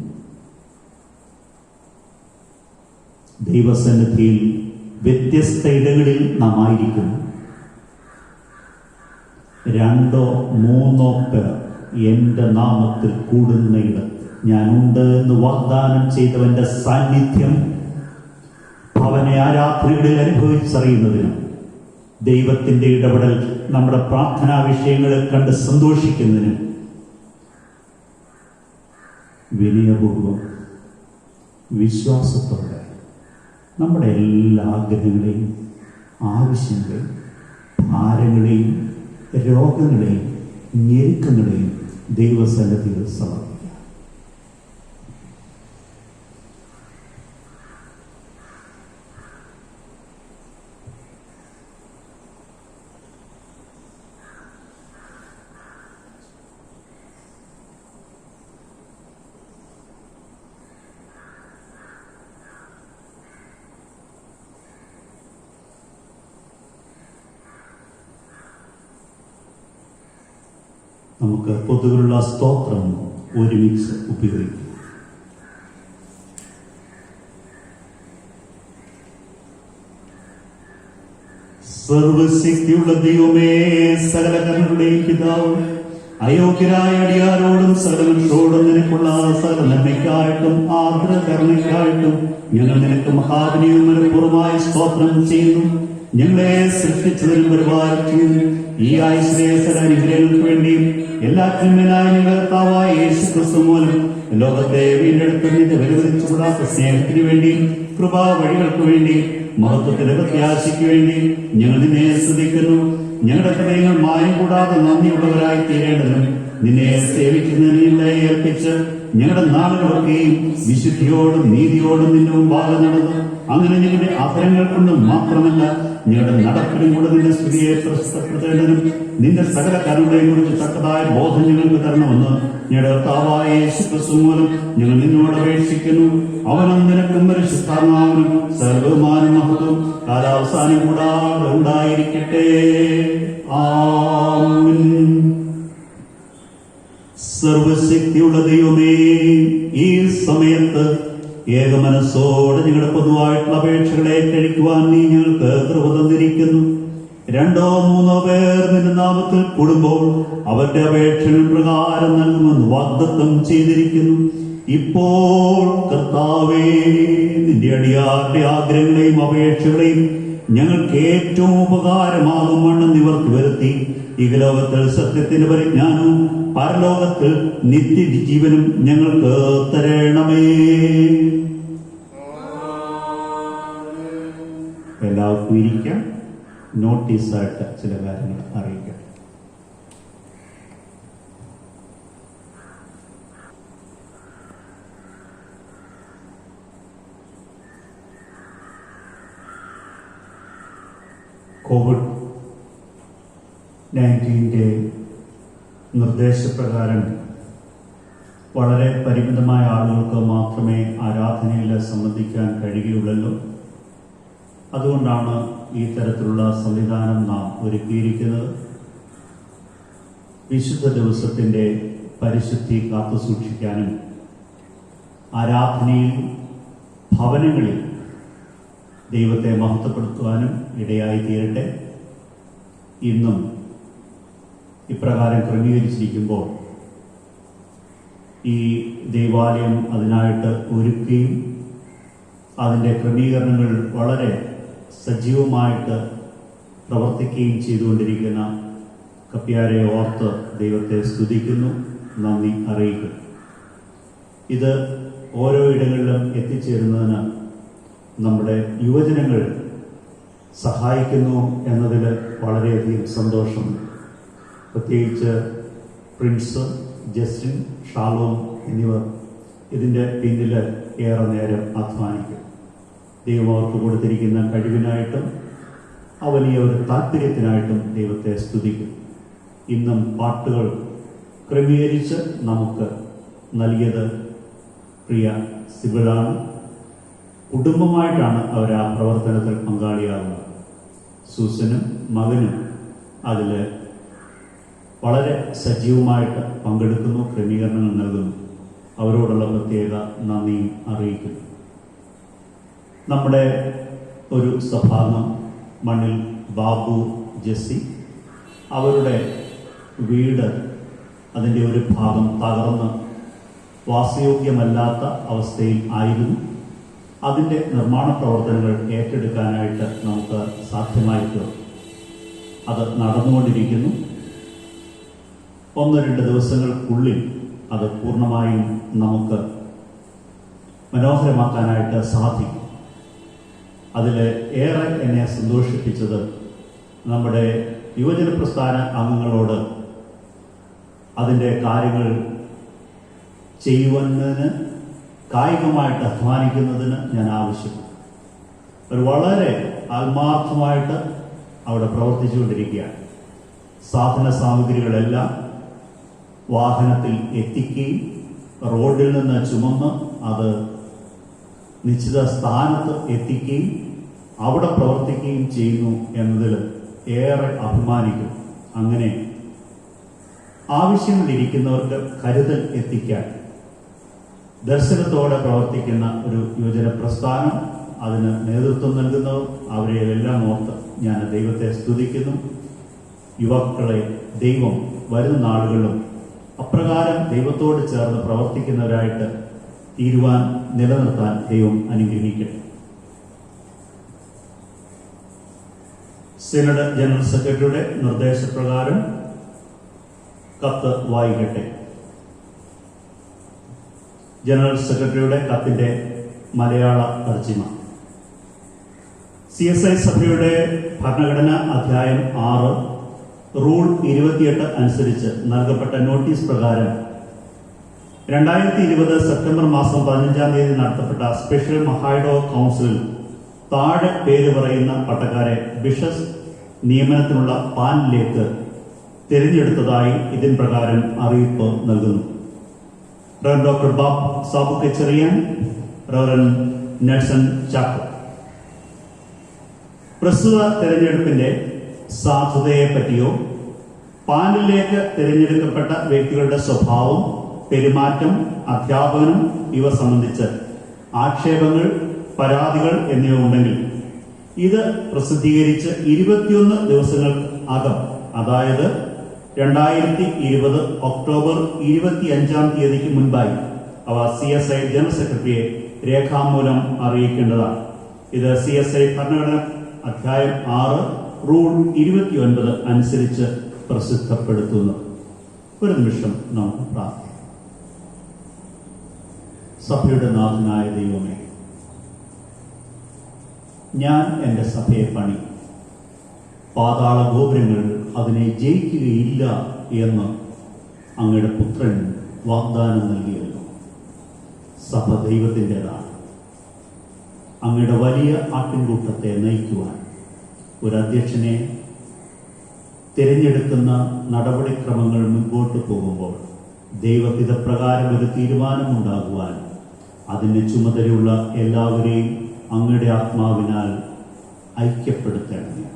ദൈവസന്നിധിയിൽ വ്യത്യസ്ത ഇടങ്ങളിൽ നാം ആയിരിക്കുന്നു. 2 3 പേർ എൻ്റെ നാമത്തിൽ കൂടുന്നയിടത്ത് ഞാനുണ്ട് എന്ന് വാഗ്ദാനം ചെയ്തവന്റെ സാന്നിധ്യം അവനെ ആരാധനകളിൽ അനുഭവിച്ചറിയുന്നതിനും ദൈവത്തിൻ്റെ ഇടപെടൽ നമ്മുടെ പ്രാർത്ഥനാ വിഷയങ്ങളെ കണ്ട് സന്തോഷിക്കുന്നതിനും വിനയപൂർവം വിശ്വാസത്തോടെ നമ്മുടെ എല്ലാ ആഗ്രഹങ്ങളെയും ആവശ്യങ്ങളെയും ഭാരങ്ങളെയും രോഗങ്ങളെയും ഞെരുക്കങ്ങളെയും ദൈവസന്നിധിയിൽ സമർപ്പിക്കുക. നമുക്ക് പൊതുവിലുള്ള സ്തോത്രം ഒരുമിച്ച് ഉപയോഗിക്കും. സർവശക്തിയുള്ള ദൈവമേ, സകല കരുണയുടെയും പിതാവ്, അയോഗ്യരായ അടിയാരോടും സകല മനുഷ്യരോടും നിനക്കുള്ള സകല നന്മയ്ക്കായിട്ടും ആർദ്ര കരുണയ്ക്കായിട്ടും ഞങ്ങൾ നിനക്ക് മഹാവിനിയും മനഃപൂർവ്വമായി സ്തോത്രം ചെയ്യുന്നു. ഞങ്ങളെ സൃഷ്ടിച്ചതിനും പരിപാലിച്ചതിനും ഈ ആയുസ്സിലെ സകല അനുഗ്രഹങ്ങൾക്ക് വേണ്ടിയും എല്ലാറ്റിനും മേലായ ഞങ്ങളുടെ കർത്താവായ യേശുക്രിസ്തു മൂലം ലോകത്തെ വീണ്ടെടുത്തതിന്റെ വിലവരിച്ചുകൂടാത്ത സ്നേഹത്തിന് വേണ്ടിയും കൃപാ വഴികൾക്ക് വേണ്ടിയും മഹത്വത്തിന്റെ പ്രത്യാശയ്ക്ക് വേണ്ടിയും ഞങ്ങൾ നിന്നെ സ്തുതിക്കുന്നു. ഞങ്ങളുടെ ഹൃദയങ്ങൾ മായം കൂടാതെ നന്ദിയുള്ളവരായി തീരേണ്ടതിനും നിന്നെ സേവിക്കുന്നതിന് ഞങ്ങളെ ഏൽപ്പിച്ച് ഞങ്ങളുടെ നാളുകളൊക്കെയും വിശുദ്ധിയോടും നീതിയോടും നിന്റെ മുമ്പാകെ നടന്നു. അങ്ങനെ ഞങ്ങളുടെ അധരങ്ങൾ കൊണ്ട് മാത്രമല്ല ഞങ്ങളുടെ നടപ്പിലും കൂടെ നിന്റെ സ്തുതിയെ പ്രസിദ്ധപ്പെടുത്തേണ്ടതിനും നിന്റെ സകല കരുണകളെയും കുറിച്ച് തക്കതായ ബോധം ഞങ്ങൾക്ക് തരണമെന്ന് ഞങ്ങളുടെ കർത്താവായ യേശുക്രിസ്തു മൂലം ഞങ്ങൾ നിന്നോട് അപേക്ഷിക്കുന്നു. അവനും നിനക്കും പരിശുദ്ധാത്മാവിനും സർവ്വമാനും മഹത്വം കാലാവസാനം കൂടാതെ ഉണ്ടായിരിക്കട്ടെ. ആമേൻ. സർവശക്തിയുള്ള ദൈവമേ, ഈ സമയത്ത് ഏകമനസ്സോടെ ഞങ്ങളുടെ പൊതുവായിട്ടുള്ള അപേക്ഷകളെ കഴിക്കുവാൻ നീ ഞങ്ങൾക്ക് കൃപ തന്നിരിക്കുന്നു. 2 3 പേർ നിന്റെ നാമത്തിൽ കൂടുമ്പോൾ അവരുടെ അപേക്ഷകൾ പ്രകാരം നൽകുമെന്ന് വാഗ്ദത്തം ചെയ്തിരിക്കുന്നു. ഇപ്പോൾ കർത്താവേ, നിന്റെ അടിയാരുടെ ആഗ്രഹങ്ങളെയും അപേക്ഷകളെയും ഞങ്ങൾക്ക് ഏറ്റവും ഉപകാരമാകും വണ്ണം നിവർത്തി വരുത്തി ഇഹലോകത്തിൽ സത്യത്തിന്റെ പരിജ്ഞാനവും പരലോകത്തിൽ നിത്യജീവനും ഞങ്ങൾക്ക് തരണമേ. എല്ലാവർക്കും ഇരിക്കാം. നോട്ടീസായിട്ട് ചില കാര്യങ്ങൾ അറിയിക്കാം. COVID-19 നിർദ്ദേശപ്രകാരം വളരെ പരിമിതമായ ആളുകൾക്ക് മാത്രമേ ആരാധനയിൽ സംബന്ധിക്കാൻ കഴിയുകയുള്ളൂ. അതുകൊണ്ടാണ് ഈ തരത്തിലുള്ള സംവിധാനം നാം ഒരുക്കിയിരിക്കുന്നത്. വിശുദ്ധ ദിവസത്തിൻ്റെ പരിശുദ്ധി കാത്തുസൂക്ഷിക്കാനും ആരാധനയിൽ ഭവനങ്ങളിൽ ദൈവത്തെ മഹത്വപ്പെടുത്തുവാനും ഇടയായി തീരട്ടെ. ഇന്നും ഇപ്രകാരം ക്രമീകരിച്ചിരിക്കുമ്പോൾ ഈ ദൈവാലയം അതിനായിട്ട് ഒരുക്കുകയും അതിൻ്റെ ക്രമീകരണങ്ങൾ വളരെ സജീവമായിട്ട് പ്രവർത്തിക്കുകയും ചെയ്തുകൊണ്ടിരിക്കുന്ന കപ്പ്യാരെ ഓർത്ത് ദൈവത്തെ സ്തുതിക്കുന്നു, നന്ദി അറിയിക്കുന്നു. ഇത് ഓരോ ഇടങ്ങളിലും എത്തിച്ചേരുന്നതിന് നമ്മുടെ യുവജനങ്ങൾ സഹായിക്കുന്നു എന്നതിൽ വളരെയധികം സന്തോഷമുണ്ട്. പ്രത്യേകിച്ച് പ്രിൻസ്, ജസ്റ്റിൻ, ഷാലോം എന്നിവർ ഇതിൻ്റെ പിന്നിൽ ഏറെ നേരം അധ്വാനിക്കും. ദൈവം അവർക്ക് കൊടുത്തിരിക്കുന്ന കഴിവിനായിട്ടും ആ വലിയ ഒരു താല്പര്യത്തിനായിട്ടും ദൈവത്തെ സ്തുതിക്കും. ഇന്നും പാട്ടുകൾ ക്രമീകരിച്ച് നമുക്ക് നൽകിയത് പ്രിയ സിബിളാണ്. കുടുംബമായിട്ടാണ് അവർ ആ പ്രവർത്തനത്തിൽ പങ്കാളിയാകുന്നത്. സൂസനും മകനും അതിൽ വളരെ സജീവമായിട്ട് പങ്കെടുക്കുന്നു, ക്രമീകരണങ്ങൾ നൽകുന്നു. അവരോടുള്ള പ്രത്യേക നന്ദിയും അറിയിക്കുന്നു. നമ്മുടെ ഒരു സഭാംഗം മണ്ണിൽ ബാബു ജെസ്സി, അവരുടെ വീട് അതിൻ്റെ ഒരു ഭാഗം തകർന്ന് വാസയോഗ്യമല്ലാത്ത അവസ്ഥയിൽ ആയിരുന്നു. അതിൻ്റെ നിർമ്മാണ പ്രവർത്തനങ്ങൾ ഏറ്റെടുക്കാനായിട്ട് നമുക്ക് സാധ്യമായിട്ട് അത് നടന്നുകൊണ്ടിരിക്കുന്നു. 1-2 ദിവസങ്ങൾക്കുള്ളിൽ അത് പൂർണ്ണമായും നമുക്ക് മനോഹരമാക്കാനായിട്ട് സാധിക്കും. അതിൽ ഏറെ എന്നെ സന്തോഷിപ്പിച്ചത് നമ്മുടെ യുവജന പ്രസ്ഥാന അംഗങ്ങളോട് അതിൻ്റെ കാര്യങ്ങൾ ചെയ്യുന്നതിന് കായികമായിട്ട് അധ്വാനിക്കുന്നതിന് ഞാൻ ആവശ്യപ്പെട്ടു. ഒരു വളരെ ആത്മാർത്ഥമായിട്ട് അവിടെ പ്രവർത്തിച്ചുകൊണ്ടിരിക്കുകയാണ്. സാധന സാമഗ്രികളെല്ലാം വാഹനത്തിൽ എത്തിക്കുകയും റോഡിൽ നിന്ന് ചുമന്ന് അത് നിശ്ചിത സ്ഥാനത്ത് എത്തിക്കുകയും അവിടെ പ്രവർത്തിക്കുകയും ചെയ്യുന്നു എന്നതിൽ ഏറെ അഭിമാനിക്കും. അങ്ങനെ ആവശ്യങ്ങളിരിക്കുന്നവർക്ക് കരുതൽ എത്തിക്കാൻ ദർശനത്തോടെ പ്രവർത്തിക്കുന്ന ഒരു യുവജന പ്രസ്ഥാനം, അതിന് നേതൃത്വം നൽകുന്നവർ, അവരെ എല്ലാം ഓർത്ത് ഞാൻ ദൈവത്തെ സ്തുതിക്കുന്നു. യുവാക്കളെ ദൈവം വരുന്ന നാളുകളിലും അപ്രകാരം ദൈവത്തോട് ചേർന്ന് പ്രവർത്തിക്കുന്നവരായിട്ട് തീരുവാൻ, നിലനിർത്താൻ ദൈവം അനുഗ്രഹിക്കട്ടെ. സിനഡ് ജനറൽ സെക്രട്ടറിയുടെ നിർദ്ദേശപ്രകാരം കത്ത് വായിക്കട്ടെ. ജനറൽ സെക്രട്ടറിയുടെ കത്തിന്റെ മലയാള തർജിമ. CSI സഭയുടെ ഭരണഘടന അധ്യായം 6 റൂൾ 28 അനുസരിച്ച് നൽകപ്പെട്ട നോട്ടീസ് പ്രകാരം 2020 സെപ്റ്റംബർ മാസം 15-ാം തീയതി നടത്തപ്പെട്ട സ്പെഷ്യൽ മഹായിഡോ കൗൺസിലിൽ താഴെ പേര് പറയുന്ന പട്ടക്കാരെ ബിഷപ്പ് നിയമനത്തിനുള്ള പാനലിലേക്ക് തിരഞ്ഞെടുത്തതായി ഇതിൻ പ്രകാരം അറിയിപ്പ് നൽകുന്നു. Reverend doctor Sabu Kechariyan, reverend Nelson Chacko. പ്രസ്തുത തെരഞ്ഞെടുപ്പിന്റെ സാധുതയെ പറ്റിയോ പാനലിലേക്ക് തിരഞ്ഞെടുക്കപ്പെട്ട വ്യക്തികളുടെ സ്വഭാവം, പെരുമാറ്റം, അധ്യാപനം ഇവ സംബന്ധിച്ച് ആക്ഷേപങ്ങൾ, പരാതികൾ എന്നിവ ഉണ്ടെങ്കിൽ ഇത് പ്രസിദ്ധീകരിച്ച് 21 ദിവസങ്ങൾക്ക് അകം, അതായത് 2020 ഒക്ടോബർ 25-ാം തീയതിക്ക് മുൻപായി അവ CSI ജനറൽ സെക്രട്ടറിയെ രേഖാമൂലം അറിയിക്കേണ്ടതാണ്. ഇത് CSI ഭരണഘടന അധ്യായം 6 റൂൾ 29 അനുസരിച്ച് പ്രസിദ്ധപ്പെടുത്തുന്നു. ഒരു നിമിഷം നമുക്ക് പ്രാർത്ഥിക്കാം. സഭയുടെ നാഥനായ ദൈവമേ, ഞാൻ എൻ്റെ സഭയെ പണി, പാതാള ഗോപുരങ്ങൾ അതിനെ ജയിക്കുകയില്ല എന്ന് അങ്ങയുടെ പുത്രൻ വാഗ്ദാനം നൽകിയല്ലോ. സഭ ദൈവത്തിൻ്റെതാണ്. അങ്ങയുടെ വലിയ ആട്ടിൻകൂട്ടത്തെ നയിക്കുവാൻ ഒരു അധ്യക്ഷനെ തിരഞ്ഞെടുക്കുന്ന നടപടിക്രമങ്ങൾ മുൻപോട്ട് പോകുമ്പോൾ ദൈവഹിതപ്രകാരം ഒരു തീരുമാനമുണ്ടാകുവാൻ അതിന് ചുമതലയുള്ള എല്ലാവരെയും അങ്ങയുടെ ആത്മാവിനാൽ ഐക്യപ്പെടുത്തണമേ.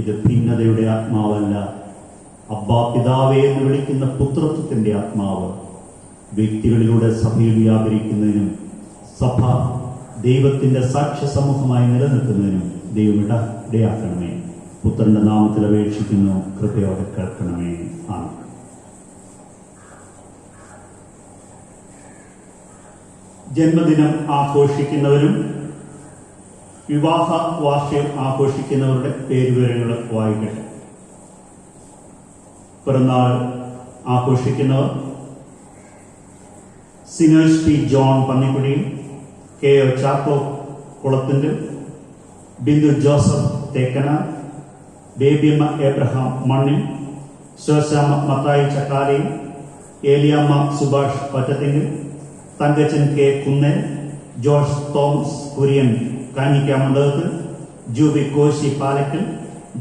ഇത് ഭിന്നതയുടെ ആത്മാവല്ല, അബ്ബാ പിതാവേ എന്ന് വിളിക്കുന്ന പുത്രത്വത്തിന്റെ ആത്മാവ് വ്യക്തികളിലൂടെ സഭയിൽ വ്യാപരിക്കുന്നതിനും സഭ ദൈവത്തിന്റെ സാക്ഷ്യ സമൂഹമായി നിലനിൽക്കുന്നതിനും ദൈവം ഇടയാക്കണമേ. പുത്രന്റെ നാമത്തിൽ അപേക്ഷിക്കുന്നു, കൃപയോടെ കേൾക്കണമേ. ആണ്. ജന്മദിനം ആഘോഷിക്കുന്നവരും വിവാഹ വാർഷികം ആഘോഷിക്കുന്നവരുടെ പേരുവിവരങ്ങൾ വായിക്കട്ടെ. പിറന്നാൾ ആഘോഷിക്കുന്നവർ സിനേഴ്സ് P John Pannikkudiyil, KO Chacko കുളത്തിൻ്റെ, Bindu Joseph Thekkana, Babyamma Abraham Mannil, Soshamma Mathai Chakkalayil, Eliyamma Subhash Ottathinkil, Thankachan K Kunnel, George Thomas Kurian Kanjikkamandalathil, Juby Koshy Palakkal,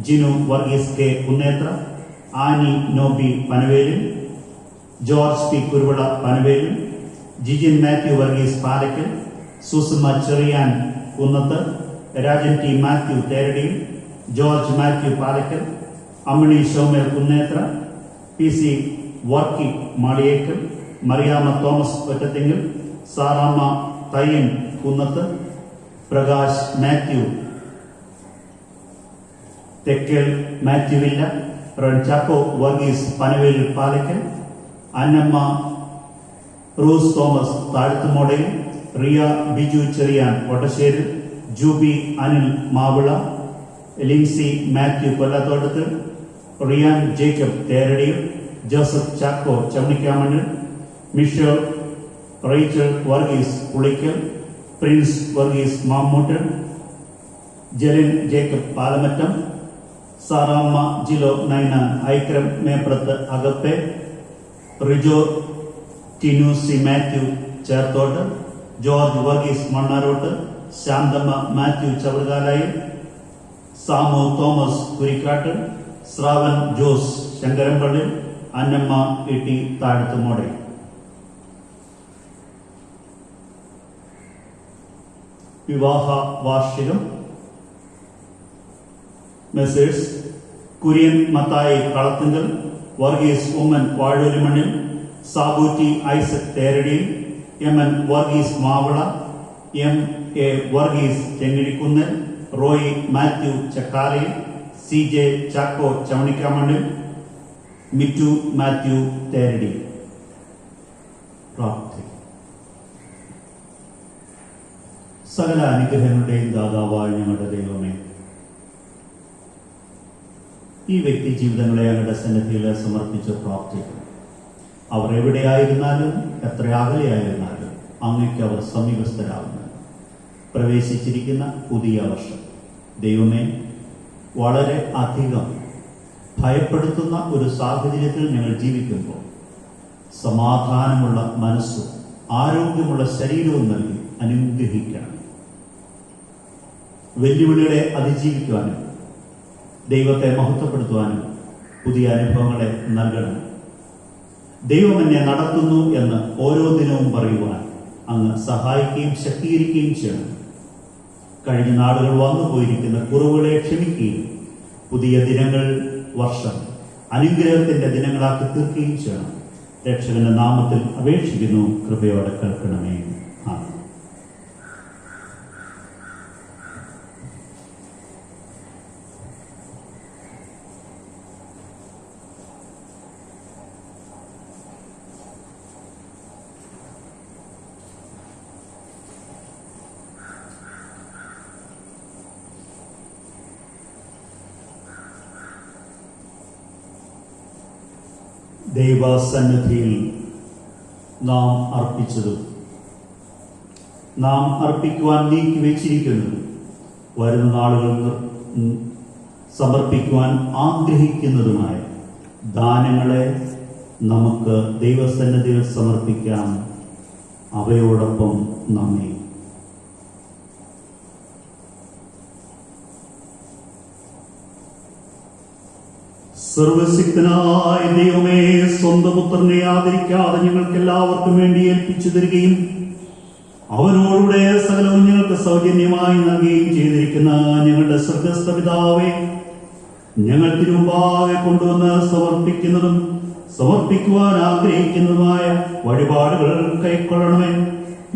Jinu Varghese K Kunnethra, Annie Noby Panavelil, George P Kuruvila Panavelil, Jijin Mathew Varghese Palakkal, Susuma Cheriyan Kunnath, Rajan T Mathew Theradiyil, George Mathew Palakkal, Ammini Shomel Kunnethra, PC Varkey Maliyekkal, Mariamma Thomas Ottathinkil, Saramma തയ്യൻ കുന്നത്ത്, Prakash Mathew, Thekkal Mathewvilla, Chacko Varghese Panavel Palakkal, Annamma Roos Thomas Thazhthumodayil, Riya Biju Cheriyan Ottasseri, Juby Anil Mavila, Lincy Mathew Kollathottathil, Riyan Jacob Theradiyil, Joseph Chacko Chavanikkamannil, Misho Rachel Varghese Pulickal, Prince Varghese Mammoottan, Jerin Jacob Palamattam, Saramma Jilo Ninan Aikram Meprath Akappe, Rijo Tinusi Mathew Cherthottu, George Varghese Mannarottu, Shanthamma Mathew Chavarukalayil, Samu Thomas Kurikkattu, Shravan Jose Shankarampally, Annamma Itty Thazhthumode. വിവാഹ വാർഷികം Messrs Kurian Mathai Kalathunkal, Varghese Oommen Vazhoorimannil, Sabootty Isaac Theradiyil, M N Varghese Mavila, M A Varghese Chengizhikkunnel, Roy Mathew Chakkalayil, C J Chacko Chavanikkamannil, Mittu Mathew Theradi. പ്രാർത്ഥന. സകല അനുഗ്രഹങ്ങളുടെയും ദാതാവായ ഞങ്ങളുടെ ദൈവമേ, ഈ വ്യക്തി ജീവിതങ്ങളെ അങ്ങയുടെ സന്നിധിയിൽ സമർപ്പിച്ച് പ്രാർത്ഥിക്കുന്നു. അവർ എവിടെയായിരുന്നാലും എത്ര അകലെയായിരുന്നാലും അങ്ങയ്ക്ക് അവർ സമീപസ്ഥരാകുന്നു. പ്രവേശിച്ചിരിക്കുന്ന പുതിയ വർഷം ദൈവമേ, വളരെ അധികം ഭയപ്പെടുത്തുന്ന ഒരു സാഹചര്യത്തിൽ ഞങ്ങൾ ജീവിക്കുമ്പോൾ സമാധാനമുള്ള മനസ്സും ആരോഗ്യമുള്ള ശരീരവും നൽകി അനുഗ്രഹിക്കണം. വെല്ലുവിളികളെ അതിജീവിക്കുവാനും ദൈവത്തെ മഹത്വപ്പെടുത്തുവാനും പുതിയ അനുഭവങ്ങളെ നൽകണം. ദൈവം എന്നെ നടത്തുന്നു എന്ന് ഓരോ ദിനവും പറയുവാൻ അങ്ങ് സഹായിക്കുകയും ശക്തീകരിക്കുകയും ചെയ്യണം. കഴിഞ്ഞ നാളുകൾ വന്നുപോയിരിക്കുന്ന കുറവുകളെ ക്ഷമിക്കുകയും പുതിയ ദിനങ്ങൾ, വർഷം അനുഗ്രഹത്തിന്റെ ദിനങ്ങളാക്കി തീർക്കുകയും ചെയ്യണം. രക്ഷകന്റെ നാമത്തിൽ അപേക്ഷിക്കുന്നു, കൃപയോടെ കേൾക്കണമേ. ആമേൻ. ദൈവസന്നിധിയിൽ നാം അർപ്പിച്ചതും നാം അർപ്പിക്കുവാൻ നീക്കി വെച്ചിരിക്കുന്നതും വരുന്ന നാളുകൾ സമർപ്പിക്കുവാൻ ആഗ്രഹിക്കുന്നതുമായ ദാനങ്ങളെ നമുക്ക് ദൈവസന്നിധിയിൽ സമർപ്പിക്കാം. അവയോടൊപ്പം നമ്മെ സർവശക്തനായ ദൈവമേ, സ്വന്തം പുത്രനെ ആദരിക്കാതെ ഞങ്ങൾക്ക് എല്ലാവർക്കും വേണ്ടി ഏൽപ്പിച്ചു തരികയും അവനോടുകൂടെ സകലവും ഞങ്ങൾക്ക് സൗജന്യമായി നൽകുകയും ചെയ്തിരിക്കുന്ന ഞങ്ങളുടെ സ്വർഗ്ഗസ്ഥ പിതാവേ, ഞങ്ങൾ തിരുമുമ്പാകെ കൊണ്ടുവന്ന് സമർപ്പിക്കുന്നതും സമർപ്പിക്കുവാൻ ആഗ്രഹിക്കുന്നതുമായ വഴിപാടുകൾ കൈക്കൊള്ളണമേ.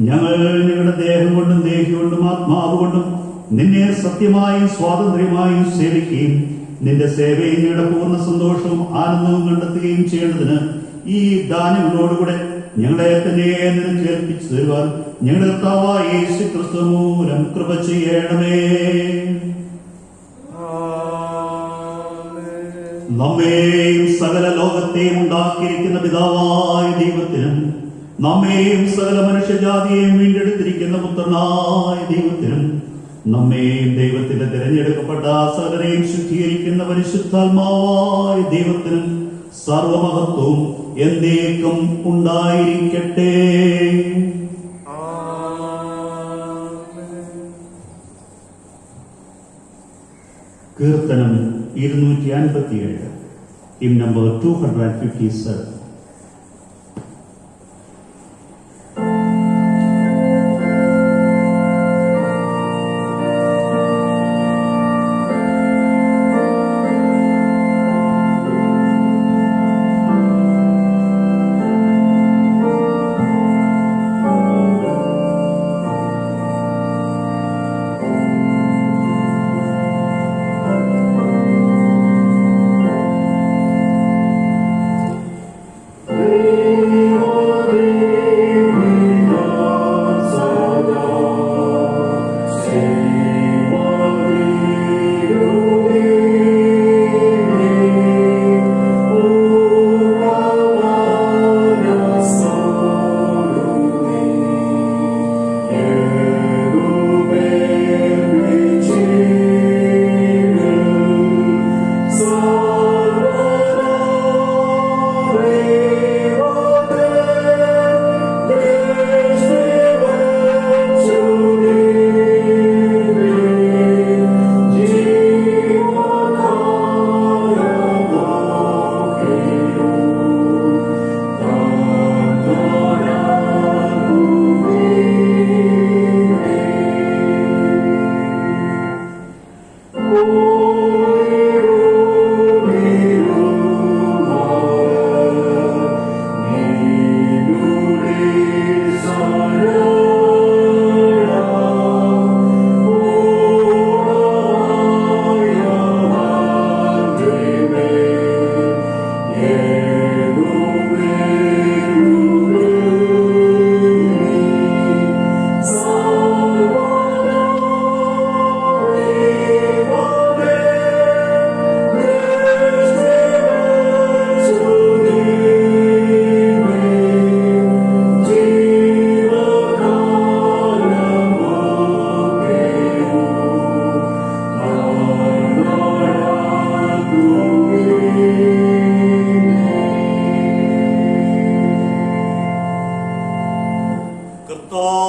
ഞങ്ങൾ ഞങ്ങളുടെ ദേഹം കൊണ്ടും ദേഹി കൊണ്ടും ആത്മാവ് കൊണ്ടും നിന്നെ സത്യമായും സ്വാതന്ത്ര്യമായും സേവിക്കുകയും നിന്റെ സേവയിൽ ഞങ്ങളുടെ പൂർണ്ണ സന്തോഷവും ആനന്ദവും കണ്ടെത്തുകയും ചെയ്യേണ്ടതിന് ഈ ദാനങ്ങളോടുകൂടെ ഞങ്ങളെ തന്നെ നിനക്ക് ഏൽപ്പിച്ചു തരുവാൻ ഞങ്ങളുടെ കർത്താവായ യേശു ക്രിസ്തു മൂലം കൃപ ചെയ്യണമേ. നമ്മെയും സകല ലോകത്തെയും ഉണ്ടാക്കിയിരിക്കുന്ന പിതാവായ ദൈവത്തിനും നമ്മെയും സകല മനുഷ്യജാതിയെയും വീണ്ടെടുത്തിരിക്കുന്ന പുത്രനായ ദൈവത്തിനും നമ്മെയും ദൈവത്തിന്റെ തിരഞ്ഞെടുക്കപ്പെട്ട സകലരെയും ശുദ്ധീകരിക്കുന്ന പരിശുദ്ധാത്മാവായ ദൈവത്തിനും സർവമഹത്വവും എന്നേക്കും ഉണ്ടായിരിക്കട്ടെ. കീർത്തനം 257, hymn number 257.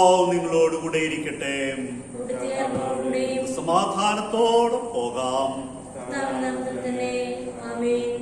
കർത്താവ് നിങ്ങളോടുകൂടെ ഇരിക്കട്ടെ. അവിടുത്തെ ആത്മാവിന്റെയും സമാധാനത്തോടെ പോകാം. നാമത്തിൽ തന്നെ ആമേൻ.